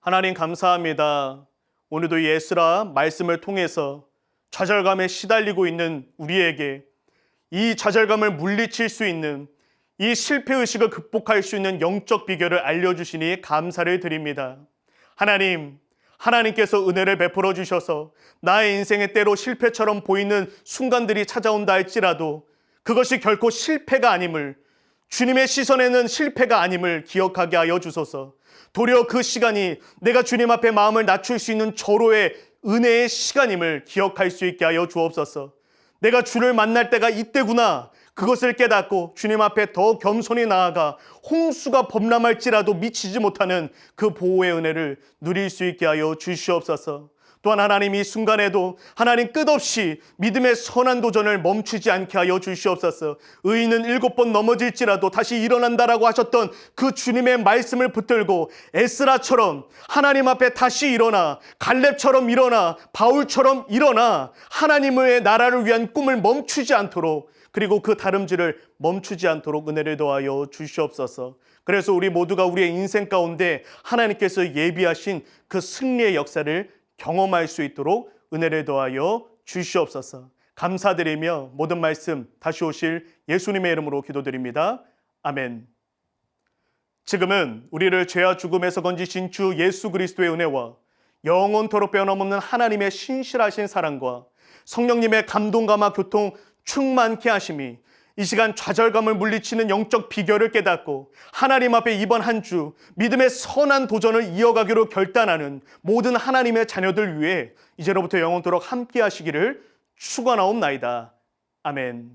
하나님 감사합니다. 오늘도 이 에스라 말씀을 통해서 좌절감에 시달리고 있는 우리에게 이 좌절감을 물리칠 수 있는 이 실패의식을 극복할 수 있는 영적 비결을 알려주시니 감사를 드립니다. 하나님께서 은혜를 베풀어 주셔서 나의 인생의 때로 실패처럼 보이는 순간들이 찾아온다 할지라도 그것이 결코 실패가 아님을, 주님의 시선에는 실패가 아님을 기억하게 하여 주소서. 도리어 그 시간이 내가 주님 앞에 마음을 낮출 수 있는 절호의 은혜의 시간임을 기억할 수 있게 하여 주옵소서. 내가 주를 만날 때가 이때구나, 그것을 깨닫고 주님 앞에 더 겸손히 나아가 홍수가 범람할지라도 미치지 못하는 그 보호의 은혜를 누릴 수 있게 하여 주시옵소서. 또한 하나님 이 순간에도 하나님 끝없이 믿음의 선한 도전을 멈추지 않게 하여 주시옵소서. 의인은 7번 넘어질지라도 다시 일어난다라고 하셨던 그 주님의 말씀을 붙들고 에스라처럼 하나님 앞에 다시 일어나, 갈렙처럼 일어나, 바울처럼 일어나 하나님의 나라를 위한 꿈을 멈추지 않도록, 그리고 그 다름질을 멈추지 않도록 은혜를 더하여 주시옵소서. 그래서 우리 모두가 우리의 인생 가운데 하나님께서 예비하신 그 승리의 역사를 경험할 수 있도록 은혜를 더하여 주시옵소서. 감사드리며 모든 말씀 다시 오실 예수님의 이름으로 기도드립니다. 아멘. 지금은 우리를 죄와 죽음에서 건지신 주 예수 그리스도의 은혜와 영원토록 변함없는 하나님의 신실하신 사랑과 성령님의 감동감화 교통 충만케 하심이 이 시간 좌절감을 물리치는 영적 비결을 깨닫고 하나님 앞에 이번 한 주 믿음의 선한 도전을 이어가기로 결단하는 모든 하나님의 자녀들 위해 이제로부터 영원토록 함께 하시기를 축원하옵나이다. 아멘.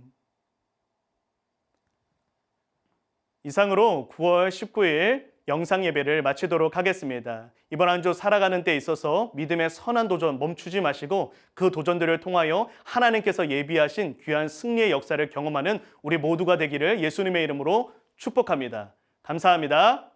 이상으로 9월 19일 영상 예배를 마치도록 하겠습니다. 이번 한 주 살아가는 데 있어서 믿음의 선한 도전 멈추지 마시고 그 도전들을 통하여 하나님께서 예비하신 귀한 승리의 역사를 경험하는 우리 모두가 되기를 예수님의 이름으로 축복합니다. 감사합니다.